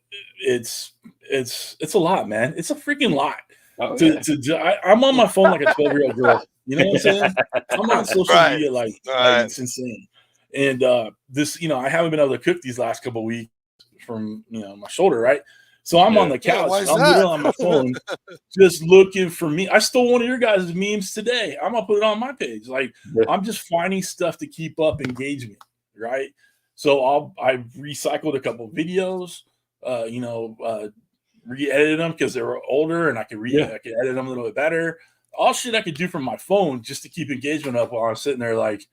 [SPEAKER 4] lot, man. It's a freaking lot. I'm on my phone like a 12-year-old girl. You know what I'm saying? I'm on social media like it's insane. And this, I haven't been able to cook these last couple of weeks from my shoulder, right? So I'm on the couch. I'm literally on my phone, just looking for me. I stole one of your guys' memes today. I'm gonna put it on my page. Like I'm just finding stuff to keep up engagement, right? So I recycled a couple of videos, re-edited them because they were older, and I could edit them a little bit better. all shit I could do from my phone just to keep engagement up while I'm sitting there. Like,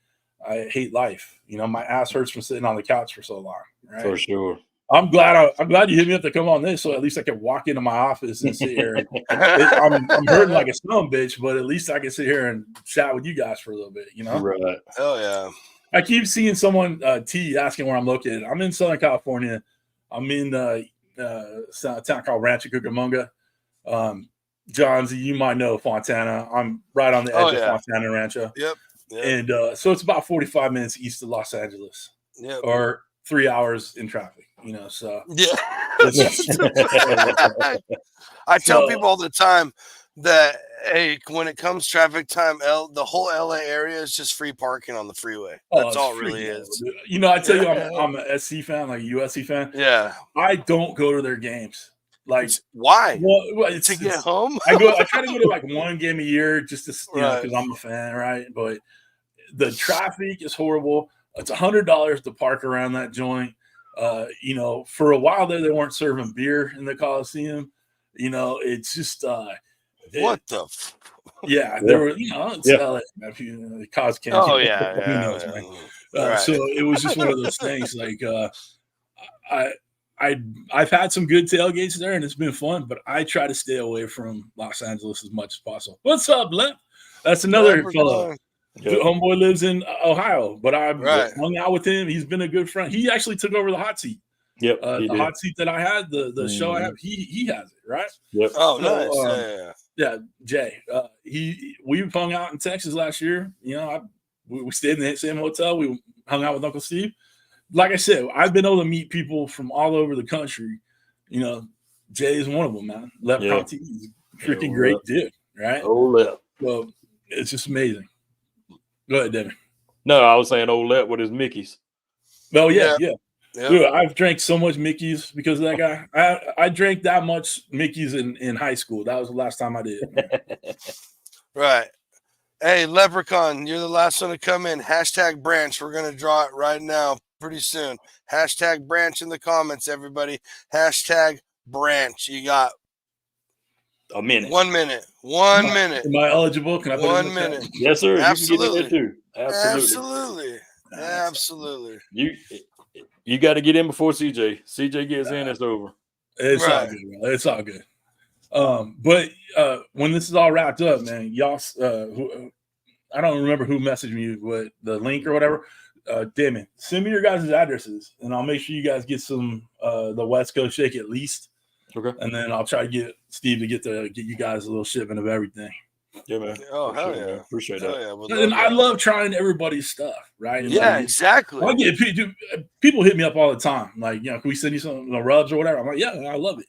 [SPEAKER 4] I hate life. You know, my ass hurts from sitting on the couch for so long. Right?
[SPEAKER 2] For sure.
[SPEAKER 4] I'm glad you hit me up to come on this, so at least I can walk into my office and sit here. I'm hurting like a son bitch, but at least I can sit here and chat with you guys for a little bit. You know,
[SPEAKER 2] Right?
[SPEAKER 3] Oh yeah.
[SPEAKER 4] I keep seeing someone T asking where I'm located. I'm in Southern California. I'm in a town called Rancho Cucamonga. John Z, you might know Fontana. I'm right on the edge of Fontana and Rancho.
[SPEAKER 3] Yep.
[SPEAKER 4] And so it's about 45 minutes east of Los Angeles.
[SPEAKER 3] Yep.
[SPEAKER 4] Or 3 hours in traffic, you know. So
[SPEAKER 3] yeah. I tell people all the time that hey, when it comes traffic time, the whole LA area is just free parking on the freeway. That's all it really is.
[SPEAKER 4] You know, I tell you, I'm an SC fan, like a USC fan.
[SPEAKER 3] Yeah.
[SPEAKER 4] I don't go to their games. Like,
[SPEAKER 3] why?
[SPEAKER 4] Well,
[SPEAKER 3] to get home?
[SPEAKER 4] I try to go to like one game a year just to, you know, because I'm a fan, right? But the traffic is horrible. It's $100 to park around that joint. You know, for a while there, they weren't serving beer in the Coliseum. You know, it's just
[SPEAKER 3] what the?
[SPEAKER 4] Yeah, there were, you know, it's LA. It caused cancer.
[SPEAKER 3] Oh yeah,
[SPEAKER 4] who knows, man? So it was just one of those things. Like, I've had some good tailgates there, and it's been fun. But I try to stay away from Los Angeles as much as possible. What's up, Lep? That's another fellow. Homeboy lives in Ohio, but I've hung out with him. He's been a good friend. He actually took over the hot seat.
[SPEAKER 2] Yep,
[SPEAKER 4] the hot seat that I had, the show I have, he has it, right?
[SPEAKER 2] Yep.
[SPEAKER 3] Oh, nice.
[SPEAKER 4] Yeah, Jay. We hung out in Texas last year. You know, we stayed in the same hotel. We hung out with Uncle Steve. Like I said, I've been able to meet people from all over the country. You know, Jay is one of them, man. Leprechaun TV is a freaking great dude, right? Well, it's just amazing. Go ahead, Devin.
[SPEAKER 2] No, I was saying old Lep with his Mickeys.
[SPEAKER 4] Oh, yeah. Dude, I've drank so much Mickey's because of that guy. I drank that much Mickey's in high school. That was the last time I did.
[SPEAKER 3] Right. Hey, Leprechaun, you're the last one to come in. # branch. We're going to draw it right now pretty soon. # branch in the comments, everybody. # branch. You got
[SPEAKER 2] a minute.
[SPEAKER 3] 1 minute. 1 minute.
[SPEAKER 4] Am I eligible? Can I put
[SPEAKER 3] 1 minute?
[SPEAKER 2] Yes, sir.
[SPEAKER 3] Absolutely.
[SPEAKER 2] You can get in there too.
[SPEAKER 3] Absolutely.
[SPEAKER 2] You got to get in before CJ. CJ gets in, it's over.
[SPEAKER 4] It's all good, bro. It's all good. But when this is all wrapped up, man, y'all, I don't remember who messaged me with the link or whatever. Damn it, send me your guys' addresses, and I'll make sure you guys get some the West Coast shake at least.
[SPEAKER 2] Okay.
[SPEAKER 4] And then I'll try to get Steve to get you guys a little shipment of everything.
[SPEAKER 2] Yeah, man.
[SPEAKER 3] Oh, hell yeah.
[SPEAKER 2] Man. Appreciate that.
[SPEAKER 3] Yeah,
[SPEAKER 4] and I love trying everybody's stuff, right?
[SPEAKER 3] Yeah, exactly.
[SPEAKER 4] I get people hit me up all the time, like, you know, can we send you some rubs or whatever? I'm like, yeah, I love it.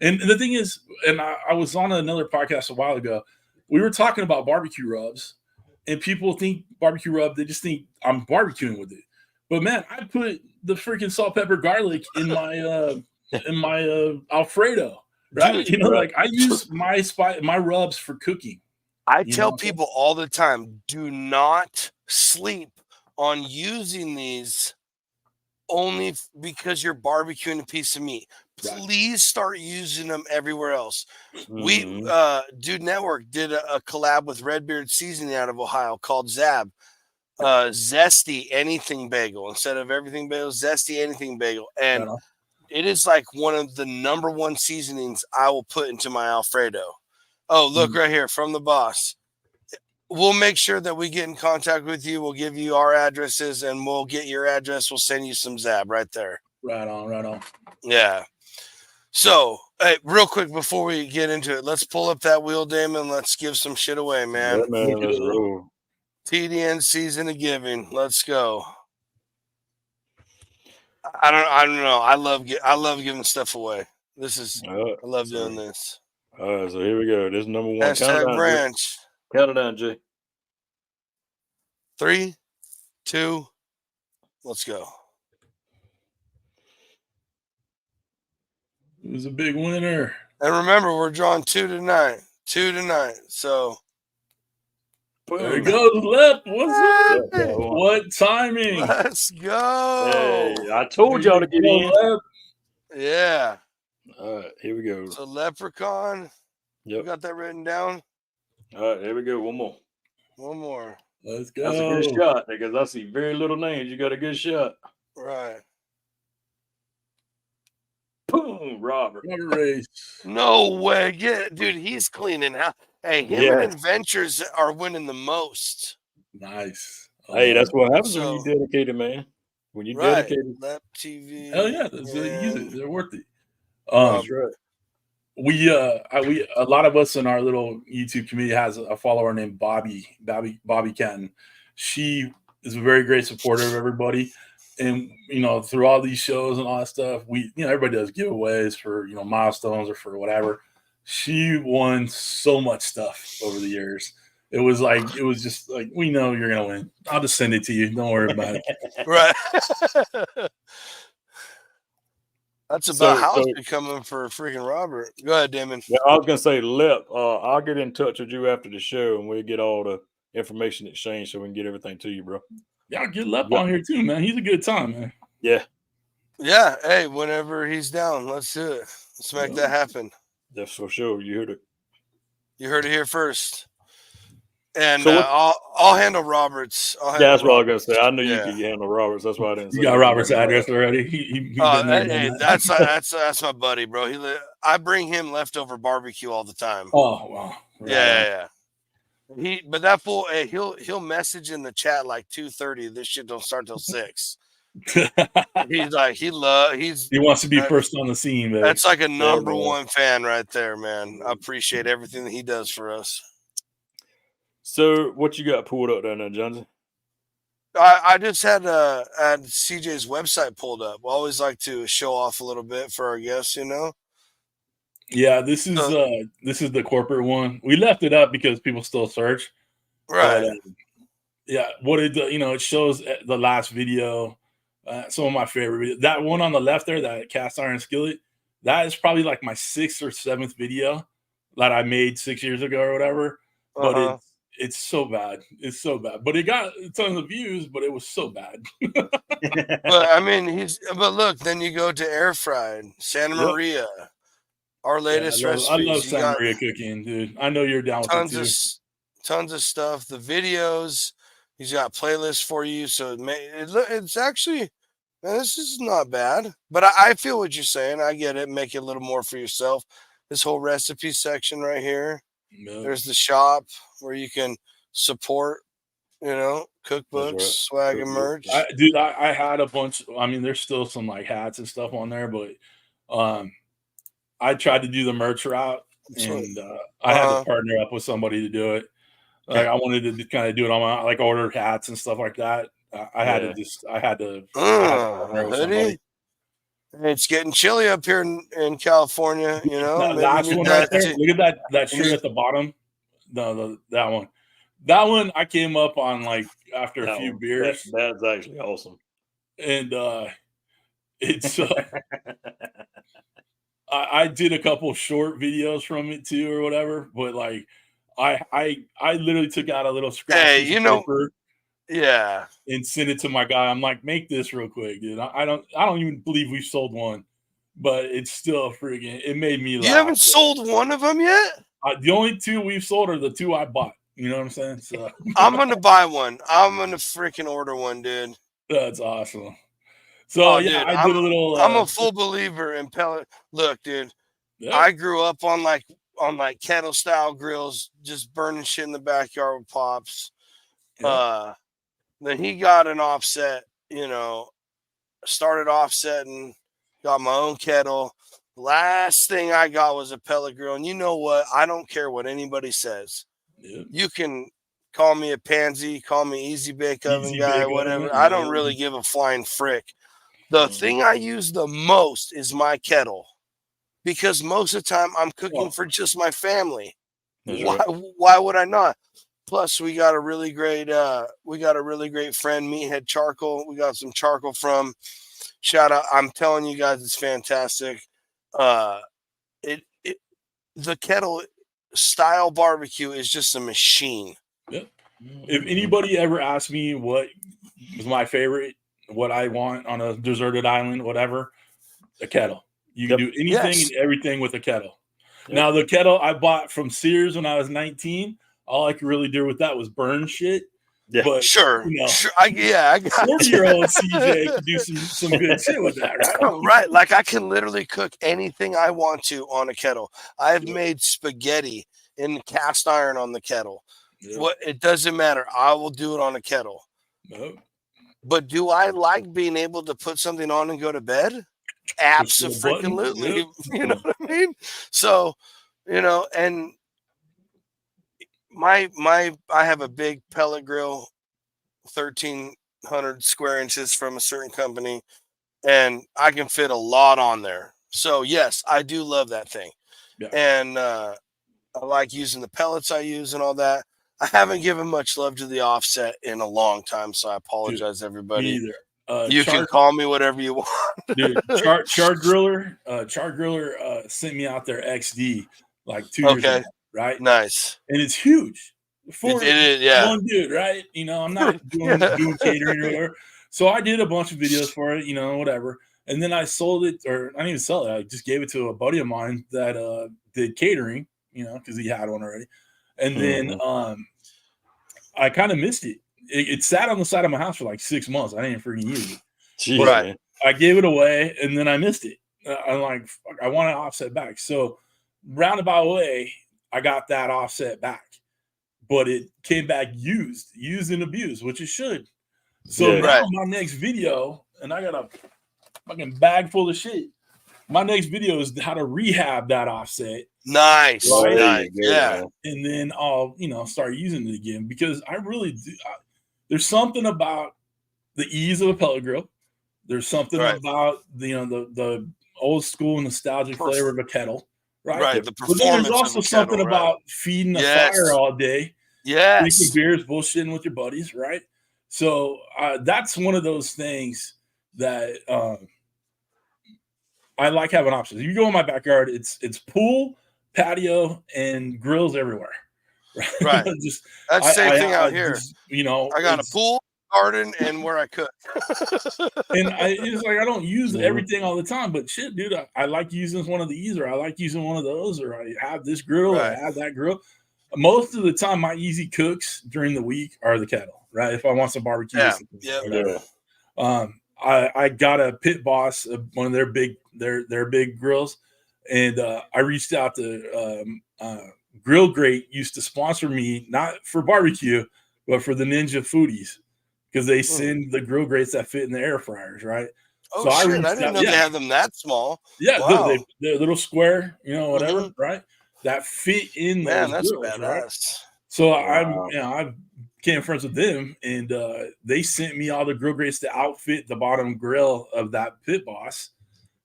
[SPEAKER 4] And the thing is, and I was on another podcast a while ago. We were talking about barbecue rubs, and people think barbecue rub, they just think I'm barbecuing with it. But man, I put the freaking salt, pepper, garlic in my Alfredo, right? Dude, you know, like I use my rubs for cooking.
[SPEAKER 3] I tell people all the time, do not sleep on using these only because you're barbecuing a piece of meat. Please start using them everywhere else. We, Dude Network did a collab with Redbeard Seasoning out of Ohio called Zab. Zesty Anything Bagel. Instead of everything bagel, Zesty Anything Bagel. And it is like one of the #1 seasonings I will put into my Alfredo. Oh, look right here from the boss. We'll make sure that we get in contact with you. We'll give you our addresses, and we'll get your address. We'll send you some Zab right there.
[SPEAKER 4] Right on.
[SPEAKER 3] Yeah. So, hey, real quick before we get into it, let's pull up that wheel, Damon. Let's give some shit away, man.
[SPEAKER 2] Yeah, man, let's roll.
[SPEAKER 3] TDN season of giving. Let's go. I don't know. I love giving stuff away. I love doing this.
[SPEAKER 2] All right, so here we go. This is #1.
[SPEAKER 3] # branch.
[SPEAKER 2] Count it down, Jay.
[SPEAKER 3] 3, 2, let's go.
[SPEAKER 4] It was a big winner.
[SPEAKER 3] And remember, we're drawing 2 tonight. 2 tonight. So
[SPEAKER 4] there it goes, Lep. What's up? What timing?
[SPEAKER 3] Let's go.
[SPEAKER 2] Hey, I told y'all to get in.
[SPEAKER 4] Lep.
[SPEAKER 3] Yeah.
[SPEAKER 2] All right, here we go.
[SPEAKER 3] So Leprechaun.
[SPEAKER 2] Yep.
[SPEAKER 3] You got that written down?
[SPEAKER 2] All right, here we go. One more.
[SPEAKER 3] One more.
[SPEAKER 4] Let's go.
[SPEAKER 2] That's a good shot because I see very little names. You got a good shot.
[SPEAKER 3] Right.
[SPEAKER 2] Boom, Robert.
[SPEAKER 4] Race.
[SPEAKER 3] No way. Yeah, dude, he's cleaning out. Hey, him and Adventures are winning the most.
[SPEAKER 4] Nice.
[SPEAKER 2] Hey, that's what happens when
[SPEAKER 3] So-
[SPEAKER 2] you dedicated, man. When you
[SPEAKER 3] Right.
[SPEAKER 2] dedicated.
[SPEAKER 3] Lap TV.
[SPEAKER 4] Hell yeah, that's easy. They're worth it.
[SPEAKER 2] That's right.
[SPEAKER 4] We a lot of us in our little YouTube community has a follower named Bobby Canton. She is a very great supporter of everybody, and through all these shows and all that stuff, everybody does giveaways for milestones or for whatever. She won so much stuff over the years. It was just like, we know you're gonna win. I'll just send it to you. Don't worry about it.
[SPEAKER 3] Right. That's about how it's becoming for freaking Robert. Go ahead, Damon.
[SPEAKER 2] Yeah, I was gonna say, Lip. I'll get in touch with you after the show, and we'll get all the information exchanged so we can get everything to you, bro.
[SPEAKER 4] Yeah, get Lip on here too, man. He's a good time, man.
[SPEAKER 2] Yeah.
[SPEAKER 3] Yeah. Hey, whenever he's down, let's do it. Let's make that happen.
[SPEAKER 2] That's for sure. You heard it.
[SPEAKER 3] You heard it here first. And I'll handle Robert's.
[SPEAKER 2] That's what I was gonna say. I knew you could handle Robert's. That's why I didn't say.
[SPEAKER 4] You got Robert's address already. He
[SPEAKER 3] that's my buddy, bro. I bring him leftover barbecue all the time.
[SPEAKER 4] Oh wow.
[SPEAKER 3] Yeah. But that fool, hey, he'll message in the chat like 2:30. This shit don't start till 6. He's like he
[SPEAKER 4] wants to be first on the scene, man.
[SPEAKER 3] That's like a number one fan right there, man. I appreciate everything that he does for us.
[SPEAKER 2] So what you got pulled up there, Johnson?
[SPEAKER 3] I just had CJ's website pulled up. I always like to show off a little bit for our guests,
[SPEAKER 4] Yeah, this is the corporate one. We left it up because people still search.
[SPEAKER 3] Right.
[SPEAKER 4] But, yeah, what it shows the last video. Some of my favorite videos. That one on the left there, that cast iron skillet, that is probably like my 6th or 7th video that I made 6 years ago or whatever. But it's so bad. It's so bad. But it got tons of views, but it was so bad.
[SPEAKER 3] But I mean, but look, then you go to Air Fried, Santa Maria, our latest recipes.
[SPEAKER 4] I love Santa Maria cooking, dude. I know you're down with it too.
[SPEAKER 3] Tons of stuff. The videos, he's got playlists for you. So it's actually, man, this is not bad. But I feel what you're saying. I get it. Make it a little more for yourself. This whole recipe section right here. Yeah. There's the shop where you can support, cookbooks, swag, and merch.
[SPEAKER 4] I had a bunch. I mean, there's still some like hats and stuff on there, but I tried to do the merch route, and I had to partner up with somebody to do it. Like I wanted to kind of do it on my order hats and stuff like that. I had to partner with somebody.
[SPEAKER 3] It's getting chilly up here in California,
[SPEAKER 4] Last one right there. Look at that shirt at the bottom. No, that one. That one I came up on after a few beers.
[SPEAKER 2] That's actually awesome.
[SPEAKER 4] And it's I did a couple short videos from it too or whatever, but I literally took out a little scratch paper.
[SPEAKER 3] Yeah.
[SPEAKER 4] And send it to my guy. I'm like, make this real quick, dude. I don't even believe we've sold one, but it's still friggin'. It made me laugh.
[SPEAKER 3] You haven't sold one of them yet?
[SPEAKER 4] The only 2 we've sold are the 2 I bought. You know what I'm saying? So
[SPEAKER 3] I'm gonna buy one. I'm gonna freaking order one, dude.
[SPEAKER 4] That's awesome. So dude, I did a little.
[SPEAKER 3] I'm a full believer in pellet. Look, dude. Yeah. I grew up on kettle style grills, just burning shit in the backyard with pops. Yeah. Then he got an offset, started offsetting, got my own kettle. Last thing I got was a pellet grill. And you know what? I don't care what anybody says. Yeah. You can call me a pansy, call me easy bake oven guy, whatever. I don't really give a flying frick. The thing I use the most is my kettle. Because most of the time I'm cooking for just my family. Why would I not? Plus, we got a really great friend, Meathead Charcoal. We got some charcoal from. Shout out! I'm telling you guys, it's fantastic. The kettle style barbecue is just a machine.
[SPEAKER 4] Yep. If anybody ever asks me what is my favorite, what I want on a deserted island, whatever, a kettle. You can do anything and everything with a kettle. Yep. Now, the kettle I bought from Sears when I was 19. all I could really do with that was burn shit.
[SPEAKER 2] Yeah,
[SPEAKER 4] but
[SPEAKER 3] sure. I got
[SPEAKER 4] 40-year-old CJ could do some good shit with that, right?
[SPEAKER 3] Right. Like I can literally cook anything I want to on a kettle. I've made spaghetti in cast iron on the kettle.
[SPEAKER 4] Yeah.
[SPEAKER 3] It doesn't matter. I will do it on a kettle.
[SPEAKER 4] No.
[SPEAKER 3] But do I like being able to put something on and go to bed? Absolutely.
[SPEAKER 4] Yep.
[SPEAKER 3] You know what I mean? So, and I have a big pellet grill, 1,300 square inches from a certain company, and I can fit a lot on there. So yes, I do love that thing.
[SPEAKER 4] Yeah.
[SPEAKER 3] And I like using the pellets I use and all that. I haven't given much love to the offset in a long time, so I apologize, everybody.
[SPEAKER 4] Me either.
[SPEAKER 3] You can call me whatever you want.
[SPEAKER 4] Dude, Char Griller sent me out their XD like 2 years ago, right?
[SPEAKER 3] Nice.
[SPEAKER 4] And it's huge for
[SPEAKER 3] it is, yeah.
[SPEAKER 4] one dude, right? I'm not doing catering or whatever. So I did a bunch of videos for it, whatever. And then I sold it, or I didn't even sell it. I just gave it to a buddy of mine that did catering, because he had one already. And then I kind of missed it. It sat on the side of my house for like 6 months. I didn't freaking use it.
[SPEAKER 2] Jeez, right.
[SPEAKER 4] I gave it away, and then I missed it. I'm like, fuck, I want to offset back. So roundabout way, I got that offset back. But it came back used and abused, which it should. So now my next video, and I got a fucking bag full of shit. My next video is how to rehab that offset.
[SPEAKER 3] Nice.
[SPEAKER 4] Right?
[SPEAKER 3] Nice. Yeah.
[SPEAKER 4] And then I'll, start using it again, because I really do. There's something about the ease of a pellet grill. There's something about the old school nostalgic flavor of a kettle. Right.
[SPEAKER 3] The
[SPEAKER 4] but then there's also something about feeding a fire all day.
[SPEAKER 3] Yes.
[SPEAKER 4] Drinking beers, bullshitting with your buddies. Right. So that's one of those things that I like having options. You go in my backyard, it's pool, patio, and grills everywhere.
[SPEAKER 3] Right.
[SPEAKER 4] Just,
[SPEAKER 3] that's the same thing out here.
[SPEAKER 4] Just,
[SPEAKER 3] I got a pool, garden, and where I cook.
[SPEAKER 4] And it's like I don't use everything all the time, but shit, dude, I like using one of these, or I like using one of those, or I have this grill, or I have that grill. Most of the time, my easy cooks during the week are the kettle, right? If I want some barbecue, I got a Pit Boss, one of their big grills, and I reached out to Grill Grate used to sponsor me, not for barbecue, but for the Ninja Foodies, because they send the grill grates that fit in the air fryers, right?
[SPEAKER 3] Oh, so shit, I didn't know they had them that small.
[SPEAKER 4] Yeah, wow. They're little square, whatever, right? That fit in those
[SPEAKER 3] that's
[SPEAKER 4] grills,
[SPEAKER 3] badass.
[SPEAKER 4] Right? So I became friends with them, and they sent me all the grill grates to outfit the bottom grill of that Pit Boss,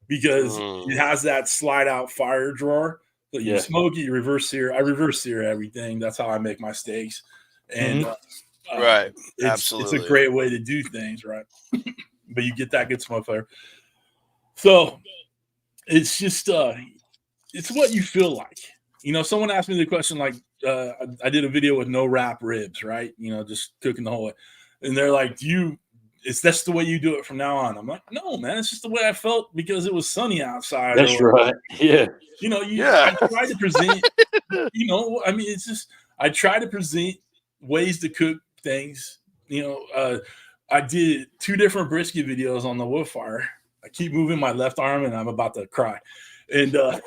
[SPEAKER 4] because it has that slide out fire drawer. So you smoke it, you reverse sear. I reverse sear everything. That's how I make my steaks. And
[SPEAKER 3] right,
[SPEAKER 4] absolutely, it's a great way to do things, right? But you get that good smoke flavor. So it's just it's what you feel like. Someone asked me the question, like, I did a video with no wrap ribs, right? Just cooking the whole way. And they're like, that's the way you do it from now on. I'm like, no, man, it's just the way I felt because it was sunny outside.
[SPEAKER 2] That's right. Yeah.
[SPEAKER 4] I try to present, it's just, I try to present ways to cook things. I did 2 different brisket videos on the wood fire. I keep moving my left arm and I'm about to cry. And I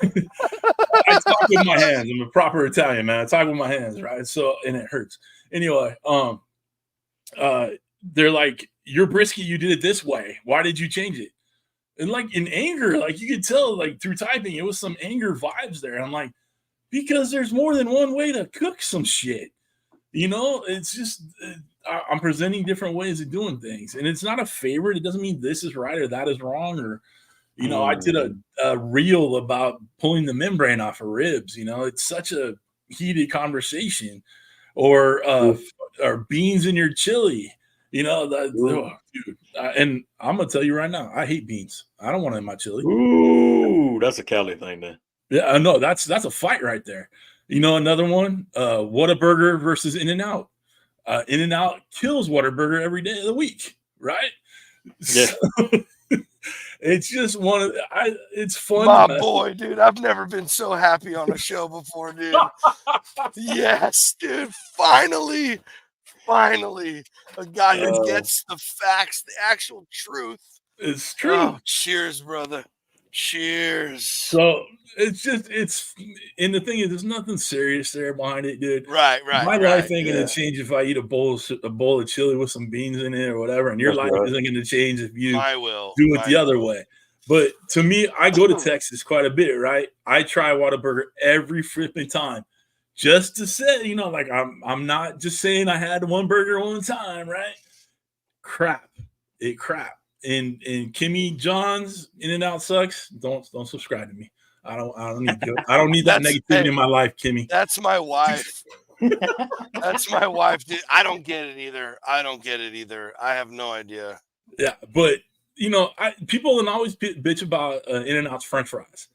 [SPEAKER 4] talk with my hands. I'm a proper Italian, man. I talk with my hands, right? So, and it hurts. Anyway, they're like, your brisket, you did it this way. Why did you change it? And like in anger, like you could tell, like through typing, it was some anger vibes there. I'm like, because there's more than one way to cook some shit. It's just I'm presenting different ways of doing things, and it's not a favorite. It doesn't mean this is right or that is wrong, or I did a reel about pulling the membrane off of ribs. It's such a heated conversation, or beans in your chili. Dude. And I'm gonna tell you right now, I hate beans. I don't want it in my chili.
[SPEAKER 2] Ooh, that's a Cali thing, then.
[SPEAKER 4] Yeah, I know that's a fight right there. Another one, Whataburger versus In-N-Out. In-N-Out kills Whataburger every day of the week, right?
[SPEAKER 2] Yeah.
[SPEAKER 4] It's just one of it's fun.
[SPEAKER 3] My boy, dude. I've never been so happy on a show before, dude. Yes, dude. Finally, a guy who gets the facts, the actual truth.
[SPEAKER 4] It's true.
[SPEAKER 3] Oh, cheers, brother. Cheers.
[SPEAKER 4] So it's and the thing is, there's nothing serious there behind it, dude.
[SPEAKER 3] Right.
[SPEAKER 4] My life ain't gonna change if I eat a bowl of chili with some beans in it or whatever, and your life isn't gonna change if you do it the other way. But to me, I go to Texas quite a bit, right? I try Whataburger every flipping time, just to say, like I'm not just saying I had one burger one time, right? Crap. And Kimmy John's In-N-Out sucks. Don't subscribe to me. I don't need that negativity in my life, Kimmy.
[SPEAKER 3] That's my wife. That's my wife, dude. I don't get it either. I have no idea.
[SPEAKER 4] Yeah, but people can always bitch about In-N-Out's French fries,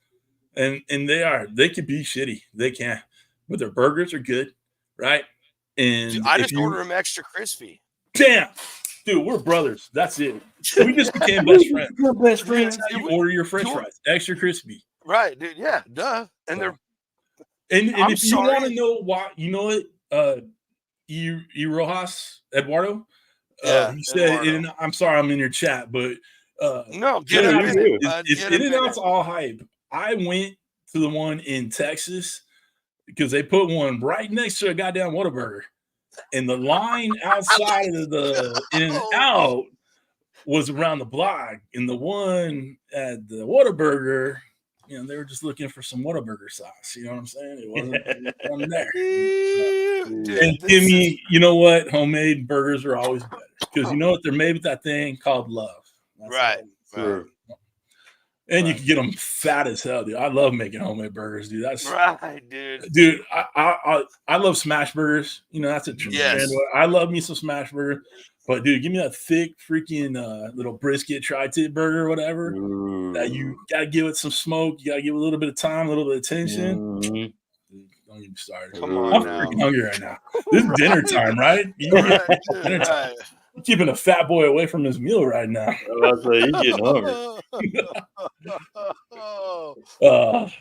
[SPEAKER 4] and they can be shitty. They can, but their burgers are good, right? And
[SPEAKER 3] dude, I just order them extra crispy.
[SPEAKER 4] Damn. Dude, we're brothers. That's it. We just became best friends.
[SPEAKER 1] We're best friends.
[SPEAKER 4] That's how you order your French fries, extra crispy.
[SPEAKER 3] Right, dude. Yeah, duh. And they're
[SPEAKER 4] and if you want to know why, you know what? Rojas Eduardo.
[SPEAKER 3] Yeah,
[SPEAKER 4] he said, I'm sorry, I'm in your chat, but
[SPEAKER 3] no, get him in.
[SPEAKER 4] It's In-N-Out's all hype. I went to the one in Texas because they put one right next to a goddamn Whataburger. And the line outside of the In-N-Out was around the block. And the one at the Whataburger, they were just looking for some Whataburger sauce. You know what I'm saying? It wasn't there. And Kimmy, you know what? Homemade burgers are always better. Because you know what? They're made with that thing called love. That's
[SPEAKER 3] right.
[SPEAKER 4] And you can get them fat as hell, dude. I love making homemade burgers, dude. That's
[SPEAKER 3] right, dude.
[SPEAKER 4] Dude, I love smash burgers. That's a trend. Yes. I love me some smash burger. But dude, give me that thick freaking little brisket tri-tip burger or whatever. That you gotta give it some smoke. You gotta give it a little bit of time, a little bit of attention. Dude, don't get me started.
[SPEAKER 3] Come on,
[SPEAKER 4] I'm freaking hungry right now. This is dinner time, right? Dinner time. You're keeping a fat boy away from his meal right now.
[SPEAKER 2] He's getting hungry.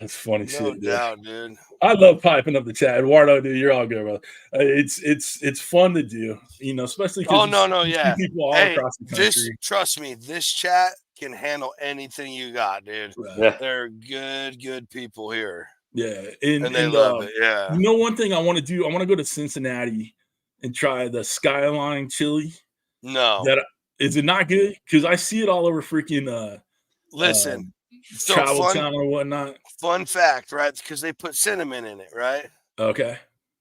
[SPEAKER 4] That's funny shit,
[SPEAKER 3] dude.
[SPEAKER 4] I love piping up the chat. Eduardo, dude, you're all good, brother. It's fun to do, especially because people all across the country.
[SPEAKER 3] Trust me, this chat can handle anything you got, dude.
[SPEAKER 2] Yeah.
[SPEAKER 3] They're good people here.
[SPEAKER 4] Yeah,
[SPEAKER 3] and they love it. Yeah.
[SPEAKER 4] One thing I want to do, I want to go to Cincinnati and try the Skyline chili.
[SPEAKER 3] No.
[SPEAKER 4] Is it not good? Because I see it all over freaking
[SPEAKER 3] listen,
[SPEAKER 4] Travel Channel or whatnot.
[SPEAKER 3] Fun fact, right? Because they put cinnamon in it, right?
[SPEAKER 4] Okay.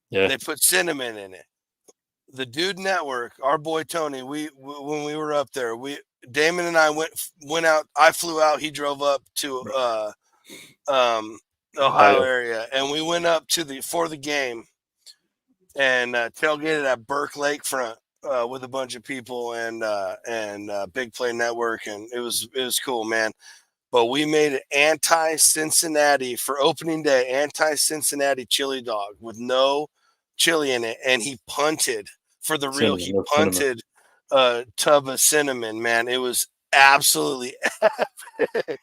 [SPEAKER 2] Yeah.
[SPEAKER 3] They put cinnamon in it. The Dude Network, our boy Tony, when we were up there, Damon and I went out. I flew out. He drove up to Ohio area, and we went up for the game and tailgated at Burke Lakefront with a bunch of people and Big Play Network, and it was cool, man. But we made an anti-Cincinnati for opening day, anti-Cincinnati chili dog with no chili in it, and he punted for the real. He punted a tub of cinnamon, man. It was absolutely epic.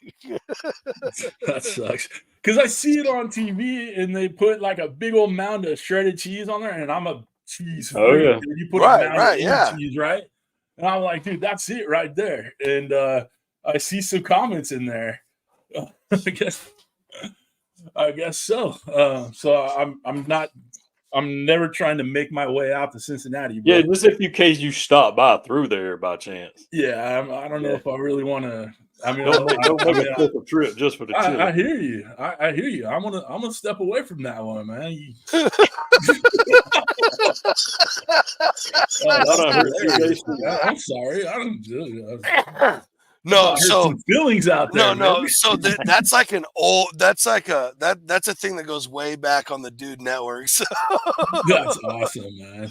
[SPEAKER 4] That sucks. Because I see it on TV, and they put like a big old mound of shredded cheese on there, and I'm a cheese freak.
[SPEAKER 2] Oh, yeah.
[SPEAKER 4] You put a mound of cheese, right? And I'm like, dude, that's it right there. And I see some comments in there. I guess so. So I'm never trying to make my way out to Cincinnati.
[SPEAKER 2] Yeah, just in case you stop by through there by chance.
[SPEAKER 4] Yeah, I don't know if I really want to. I mean,
[SPEAKER 2] don't make a trip just for the chili.
[SPEAKER 4] I hear you. I hear you. I'm gonna step away from that one, man. I'm sorry. I don't do it.
[SPEAKER 3] No, so
[SPEAKER 4] feelings out there.
[SPEAKER 3] No. So that's like that's a thing that goes way back on the Dude Network. So.
[SPEAKER 4] That's awesome, man.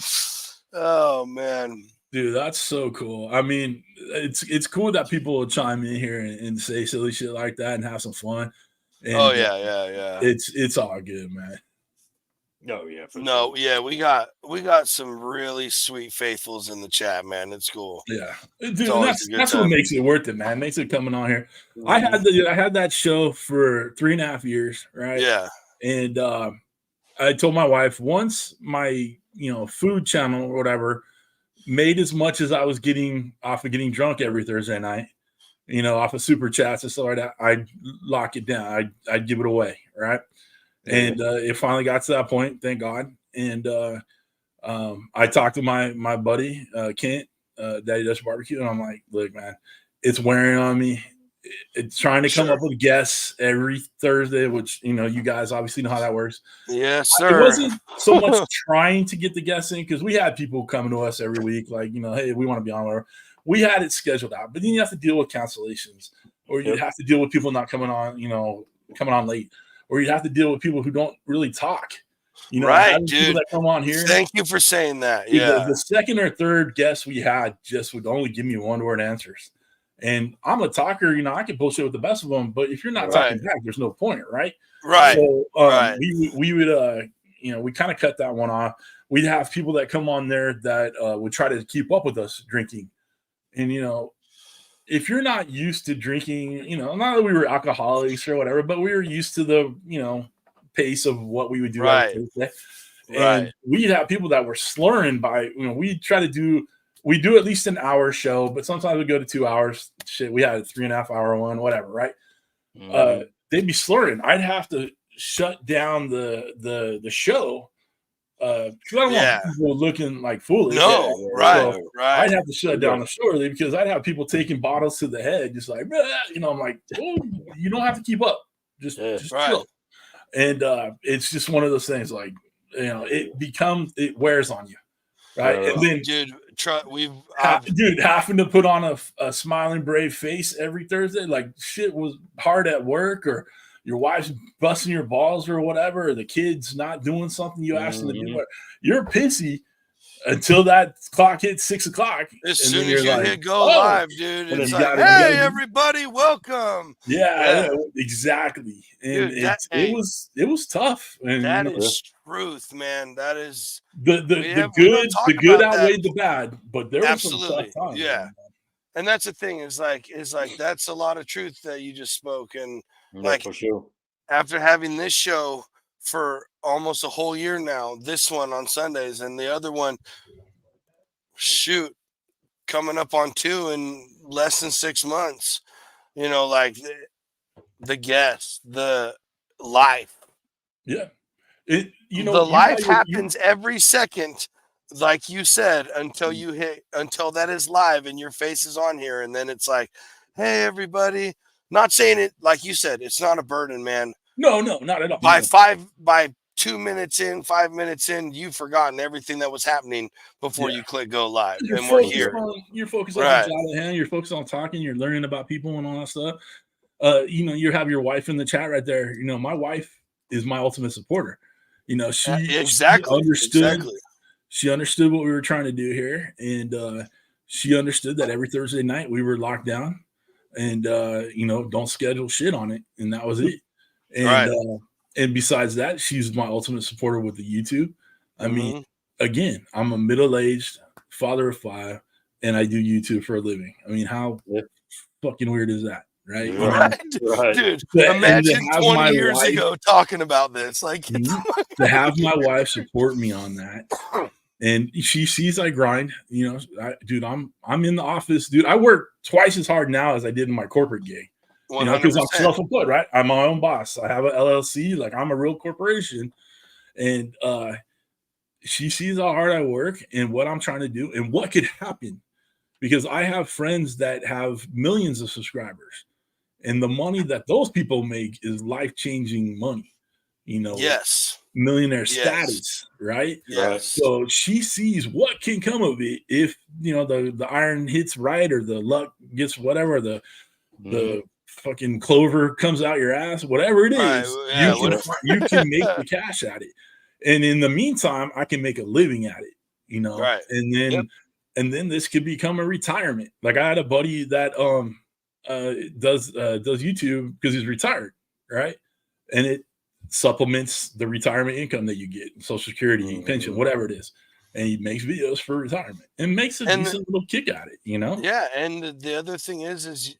[SPEAKER 3] Oh man,
[SPEAKER 4] dude, that's so cool. I mean, it's cool that people will chime in here and say silly shit like that and have some fun. And
[SPEAKER 3] yeah.
[SPEAKER 4] It's all good, man.
[SPEAKER 2] Oh yeah, for
[SPEAKER 3] No,
[SPEAKER 2] sure.
[SPEAKER 3] yeah, we got some really sweet faithfuls in the chat, man. It's cool.
[SPEAKER 4] Yeah,
[SPEAKER 3] It's
[SPEAKER 4] dude,
[SPEAKER 3] always a good
[SPEAKER 4] that's what
[SPEAKER 3] time.
[SPEAKER 4] makes it worth it, man. Makes it coming on here.
[SPEAKER 2] Mhm.
[SPEAKER 4] I had that show for 3.5 years, right?
[SPEAKER 3] Yeah,
[SPEAKER 4] And I told my wife once my food channel or whatever made as much as I was getting off of getting drunk every Thursday night, off of super chats and stuff like that, I'd lock it down. I'd give it away, right? And it finally got to that point, thank God. And I talked to my buddy Kent, Daddy Dutch Barbecue, and I'm like, look, man, it's wearing on me. It's trying to come up with guests every Thursday, which you guys obviously know how that works.
[SPEAKER 3] yes,
[SPEAKER 4] It
[SPEAKER 3] sir.
[SPEAKER 4] wasn't so much trying to get the guests in because we had people coming to us every week, like hey, we want to be on. Whatever. We had it scheduled out, but then you have to deal with cancellations, or you have to deal with people not coming on, coming on late, or you have to deal with people who don't really talk.
[SPEAKER 3] Right,
[SPEAKER 4] having people
[SPEAKER 3] dude.
[SPEAKER 4] that come on here.
[SPEAKER 3] Thank you for saying that.
[SPEAKER 4] Dude,
[SPEAKER 3] Yeah,
[SPEAKER 4] the second or third guest we had just would only give me one-word answers. And I'm a talker, I can bullshit with the best of them, but if you're not talking back, there's no point, right?
[SPEAKER 3] right,
[SPEAKER 4] So
[SPEAKER 3] right.
[SPEAKER 4] we would we kind of cut that one off. We'd have people that come on there that would try to keep up with us drinking. And if you're not used to drinking, not that we were alcoholics or whatever, but we were used to the, pace of what we would do every Thursday. And we'd have people that were slurring by, we do at least an hour show, but sometimes we go to 2 hours. Shit, we had a 3.5 hour one, whatever, right? They'd be slurring. I'd have to shut down the show because I don't want people looking like foolish.
[SPEAKER 3] No,
[SPEAKER 4] right.
[SPEAKER 3] right.
[SPEAKER 4] I'd have to shut down the show early because I'd have people taking bottles to the head, just like, I'm like, oh, you don't have to keep up. Just chill. And it's just one of those things, like, it wears on you. Right. And then, dude, having to put on a smiling, brave face every Thursday, like shit was hard at work, or your wife's busting your balls or whatever, or the kid's not doing something you asked them to do. You're pissy until that clock hits 6 o'clock.
[SPEAKER 3] As soon as you hit go live, dude, it's like, hey, everybody, welcome.
[SPEAKER 4] Yeah, exactly. And
[SPEAKER 3] dude,
[SPEAKER 4] it was tough. And
[SPEAKER 3] that is truth, man. That is
[SPEAKER 4] the good outweighed the bad, but there was some tough times.
[SPEAKER 3] Yeah. And that's the thing, is like that's a lot of truth that you just spoke. And
[SPEAKER 2] for sure.
[SPEAKER 3] After having this show for almost a whole year now, this one on Sundays and the other one, coming up on 2 in less than 6 months, like the guests, the life.
[SPEAKER 4] Yeah.
[SPEAKER 3] The life happens every second, like you said, until that is live and your face is on here. And then it's like, hey, everybody. Not saying it, like you said, it's not a burden, man.
[SPEAKER 4] No, not at all.
[SPEAKER 3] By 2 minutes in, 5 minutes in, you've forgotten everything that was happening before you click go live. And we're here.
[SPEAKER 4] You're focused on the job at hand. You're focused on talking. You're learning about people and all that stuff. You have your wife in the chat right there. My wife is my ultimate supporter. She understood. She understood what we were trying to do here, and she understood that every Thursday night we were locked down, and don't schedule shit on it, and that was it. And and besides that, she's my ultimate supporter with the YouTube. I mean, again, I'm a middle-aged father of 5, and I do YouTube for a living. I mean, how fucking weird is that? Right.
[SPEAKER 3] Dude, imagine 20 years ago talking about this. Like,
[SPEAKER 4] to have my wife support me on that. And she sees I grind, dude, I'm in the office, dude. I work twice as hard now as I did in my corporate gig, because I'm self-employed, right? I'm my own boss. I have an LLC, like I'm a real corporation. And she sees how hard I work and what I'm trying to do and what could happen, because I have friends that have millions of subscribers, and the money that those people make is life-changing money, millionaire status, right?
[SPEAKER 3] Yes.
[SPEAKER 4] So she sees what can come of it if the iron hits right, or the luck gets whatever, the fucking clover comes out your ass, whatever it is. You can make the cash at it, and in the meantime, I can make a living at it.
[SPEAKER 3] Right.
[SPEAKER 4] And then this could become a retirement. Like I had a buddy that does YouTube because he's retired, right? And supplements the retirement income that you get, Social Security, pension, whatever it is. And he makes videos for retirement and makes a decent little kick at it, you know?
[SPEAKER 3] Yeah. And the other thing is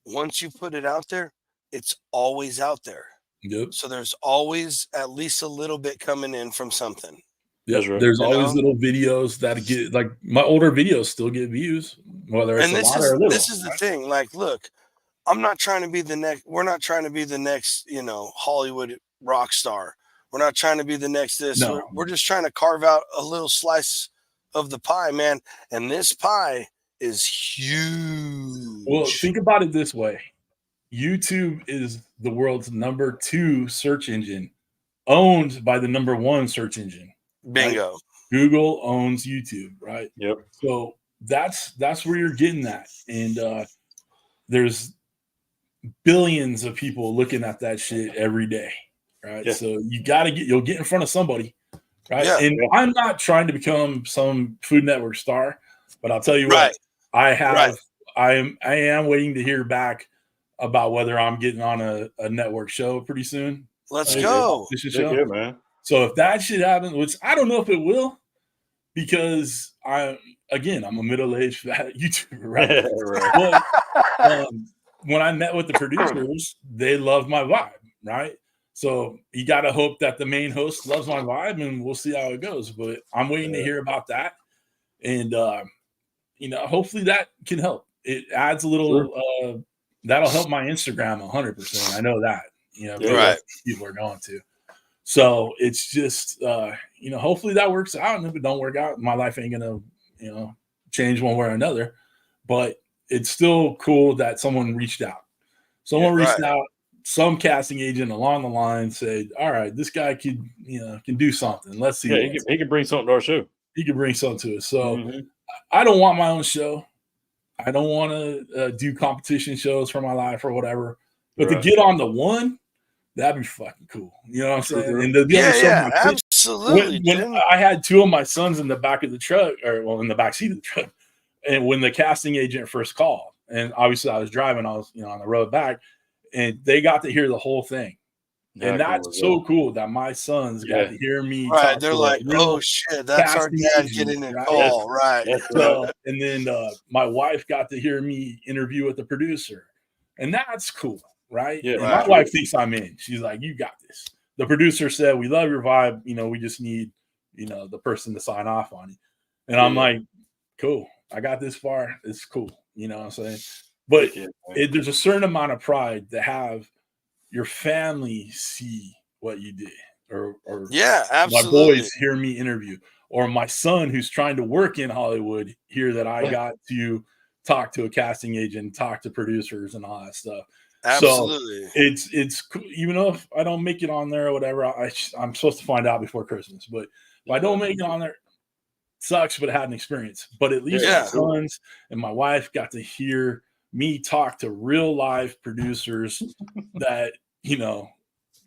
[SPEAKER 3] once you put it out there, it's always out there.
[SPEAKER 4] Yep.
[SPEAKER 3] So there's always at least a little bit coming in from something.
[SPEAKER 4] Yep. Right. There's always little videos that get, like, my older videos still get views, whether it's a lot or a little.
[SPEAKER 3] This is the thing. Like, look, I'm not trying to be the next. We're not trying to be the next, Hollywood rock star. We're not trying to be the next this.
[SPEAKER 4] No.
[SPEAKER 3] We're just trying to carve out a little slice of the pie, man. And this pie is huge.
[SPEAKER 4] Well, think about it this way. YouTube is the world's #2 search engine, owned by the #1 search engine.
[SPEAKER 3] Bingo.
[SPEAKER 4] Right? Google owns YouTube, right?
[SPEAKER 2] Yep.
[SPEAKER 4] So that's where you're getting that. And there's billions of people looking at that shit every day, right? Yeah. So you'll get in front of somebody, right? Yeah. And I'm not trying to become some Food Network star, but I'll tell you what, I am waiting to hear back about whether I'm getting on a network show pretty soon.
[SPEAKER 3] Let's go.
[SPEAKER 2] Yeah, man.
[SPEAKER 4] So if that shit happens, which I don't know if it will, because I'm a middle-aged fat YouTuber, right? But when I met with the producers, they love my vibe, right? So you got to hope that the main host loves my vibe, and we'll see how it goes. But I'm waiting to hear about that, and hopefully that can help. It adds a little. That'll help my Instagram 100%. I know that. People are going to. So it's just hopefully that works out. And if it don't work out, my life ain't gonna change one way or another. But it's still cool that someone reached out. Out. Some casting agent along the line said, "All right, this guy can do something. Let's see."
[SPEAKER 2] Yeah, he can bring something to our show.
[SPEAKER 4] He can bring something to us. So I don't want my own show. I don't want to do competition shows for my life or whatever. But to get on the one, that'd be fucking cool. You know what I'm saying? And to be able to show my kids,
[SPEAKER 3] absolutely.
[SPEAKER 4] When I had 2 of my sons in the back of the truck, in the back seat of the truck, and when the casting agent first called, and obviously I was driving, I was on the road back, and they got to hear the whole thing. And that's so cool that my sons got to hear me.
[SPEAKER 3] Right. They're like, oh shit, that's our dad getting a call. Right.
[SPEAKER 4] So, and then my wife got to hear me interview with the producer. And that's cool. Right. Yeah. My wife thinks I'm in. She's like, you got this. The producer said, we love your vibe. We just need, the person to sign off on it. And I'm like, cool. I got this far. It's cool. You know what I'm saying? But there's a certain amount of pride to have your family see what you did, or
[SPEAKER 3] absolutely.
[SPEAKER 4] My boys hear me interview, or my son who's trying to work in Hollywood hear that I got to talk to a casting agent, talk to producers and all that stuff.
[SPEAKER 3] Absolutely.
[SPEAKER 4] So it's even though if I don't make it on there or whatever, I'm supposed to find out before Christmas, but if I don't make it on there, sucks, but I had an experience. But at least my sons and my wife got to hear me talk to real live producers that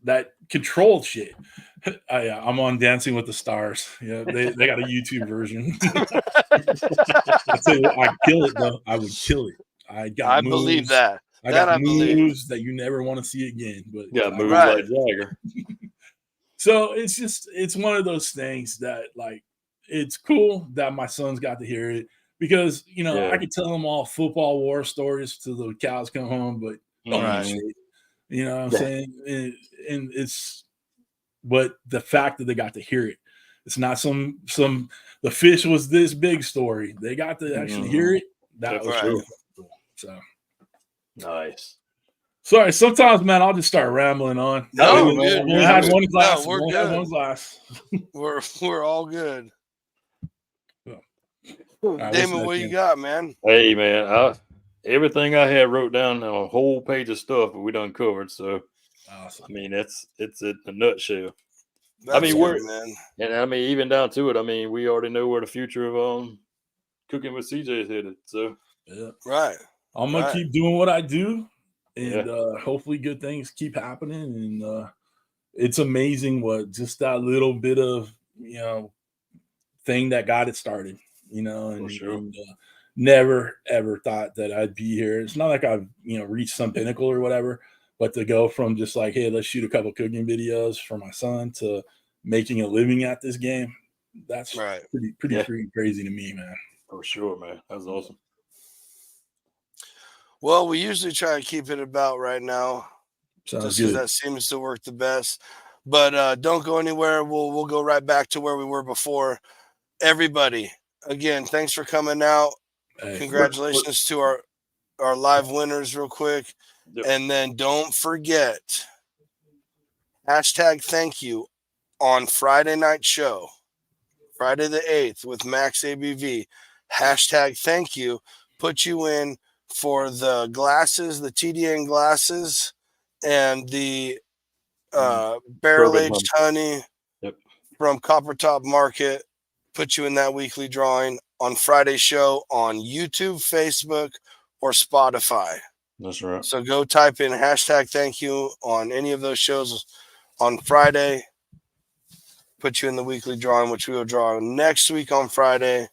[SPEAKER 4] that controlled shit. I'm on Dancing with the Stars. Yeah, they got a YouTube version. I tell you what, I'd kill it though. I would kill it. I
[SPEAKER 3] believe that.
[SPEAKER 4] I got moves that you never want to see again. But
[SPEAKER 2] moves like Jagger.
[SPEAKER 4] So it's one of those things that, like, it's cool that my sons got to hear it, because I could tell them all football war stories till the cows come home, but shit. You know what I'm saying? And but the fact that they got to hear it, it's not some the fish was this big story. They got to actually hear it. That was really cool. So
[SPEAKER 2] nice.
[SPEAKER 4] Sorry, sometimes, man, I'll just start rambling on.
[SPEAKER 3] No,
[SPEAKER 4] we had one glass.
[SPEAKER 3] No, we're good.
[SPEAKER 4] One glass.
[SPEAKER 3] We're all good.
[SPEAKER 4] Right,
[SPEAKER 3] Damon, what you got, man?
[SPEAKER 2] Hey, man, everything I had wrote down on a whole page of stuff that we done covered. So,
[SPEAKER 4] awesome.
[SPEAKER 2] I mean, it's in a nutshell.
[SPEAKER 3] That's good, man.
[SPEAKER 2] And I mean, even down to it, I mean, we already know where the future of cooking with CJ is headed. So,
[SPEAKER 3] right.
[SPEAKER 4] I'm gonna keep doing what I do, and hopefully, good things keep happening. And it's amazing what just that little bit of thing that got it started. And never ever thought that I'd be here. It's not like I've reached some pinnacle or whatever, But to go from just like, hey, let's shoot a couple cooking videos for my son to making a living at this game, that's
[SPEAKER 3] Right.
[SPEAKER 4] pretty freaking crazy to me, man.
[SPEAKER 2] For sure, man. That's awesome.
[SPEAKER 3] Well, we usually try to keep it about right now,
[SPEAKER 4] Sounds
[SPEAKER 3] just because
[SPEAKER 4] good.
[SPEAKER 3] that seems to work the best. But don't go anywhere. We'll go right back to where we were before. Everybody, again, thanks for coming out.
[SPEAKER 4] Hey,
[SPEAKER 3] Congratulations to our live winners, real quick.
[SPEAKER 2] Yep.
[SPEAKER 3] And then don't forget, #thank you on Friday night show, Friday the 8th with Max ABV. #thank you. Put you in for the glasses, the TDN glasses, and the barrel-aged honey from Copper Top Market. Put you in that weekly drawing on Friday's show on YouTube, Facebook, or Spotify.
[SPEAKER 2] That's right.
[SPEAKER 3] So go type in #thank you on any of those shows on Friday. Put you in the weekly drawing, which we will draw next week on Friday,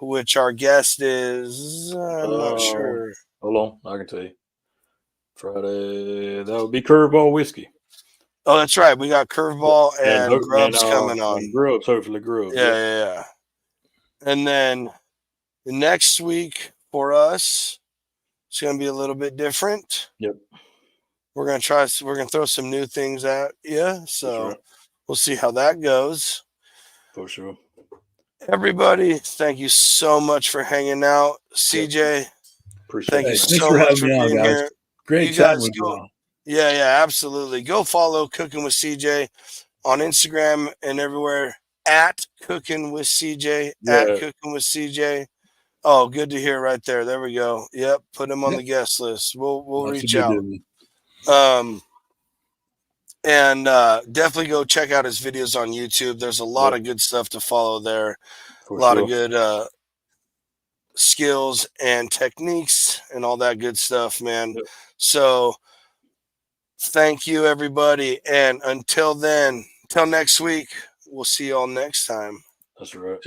[SPEAKER 3] which our guest is, I'm not sure.
[SPEAKER 2] Hold on, I can tell you. Friday, that would be Curveball Whiskey.
[SPEAKER 3] Oh, that's right. We got Curveball and Grubs coming on.
[SPEAKER 2] And Grubs, hopefully Grubs.
[SPEAKER 3] Yeah. And then the next week for us, it's going to be a little bit different.
[SPEAKER 2] Yep.
[SPEAKER 3] We're going to throw some new things at you. So
[SPEAKER 2] right.
[SPEAKER 3] We'll see how that goes.
[SPEAKER 2] For sure.
[SPEAKER 3] Everybody, thank you so much for hanging out. CJ,
[SPEAKER 2] appreciate
[SPEAKER 3] thank
[SPEAKER 2] it.
[SPEAKER 3] you
[SPEAKER 4] Thanks
[SPEAKER 3] so
[SPEAKER 4] for
[SPEAKER 3] much
[SPEAKER 4] having
[SPEAKER 3] for
[SPEAKER 4] me on,
[SPEAKER 3] being
[SPEAKER 4] guys.
[SPEAKER 3] here.
[SPEAKER 4] Great
[SPEAKER 3] You
[SPEAKER 4] chatting
[SPEAKER 3] guys
[SPEAKER 4] with you.
[SPEAKER 3] go. Yeah, absolutely. Go follow Cooking with CJ on Instagram and everywhere at Cooking with CJ, at Cooking with CJ. Oh, good to hear right there. There we go. Yep, put him on the guest list. We'll reach out. And definitely go check out his videos on YouTube. There's a lot of good stuff to follow there.
[SPEAKER 2] For
[SPEAKER 3] a lot
[SPEAKER 2] sure.
[SPEAKER 3] of good skills and techniques and all that good stuff, man.
[SPEAKER 2] Yep.
[SPEAKER 3] So thank you, everybody. And until then, till next week, we'll see you all next time.
[SPEAKER 2] That's right.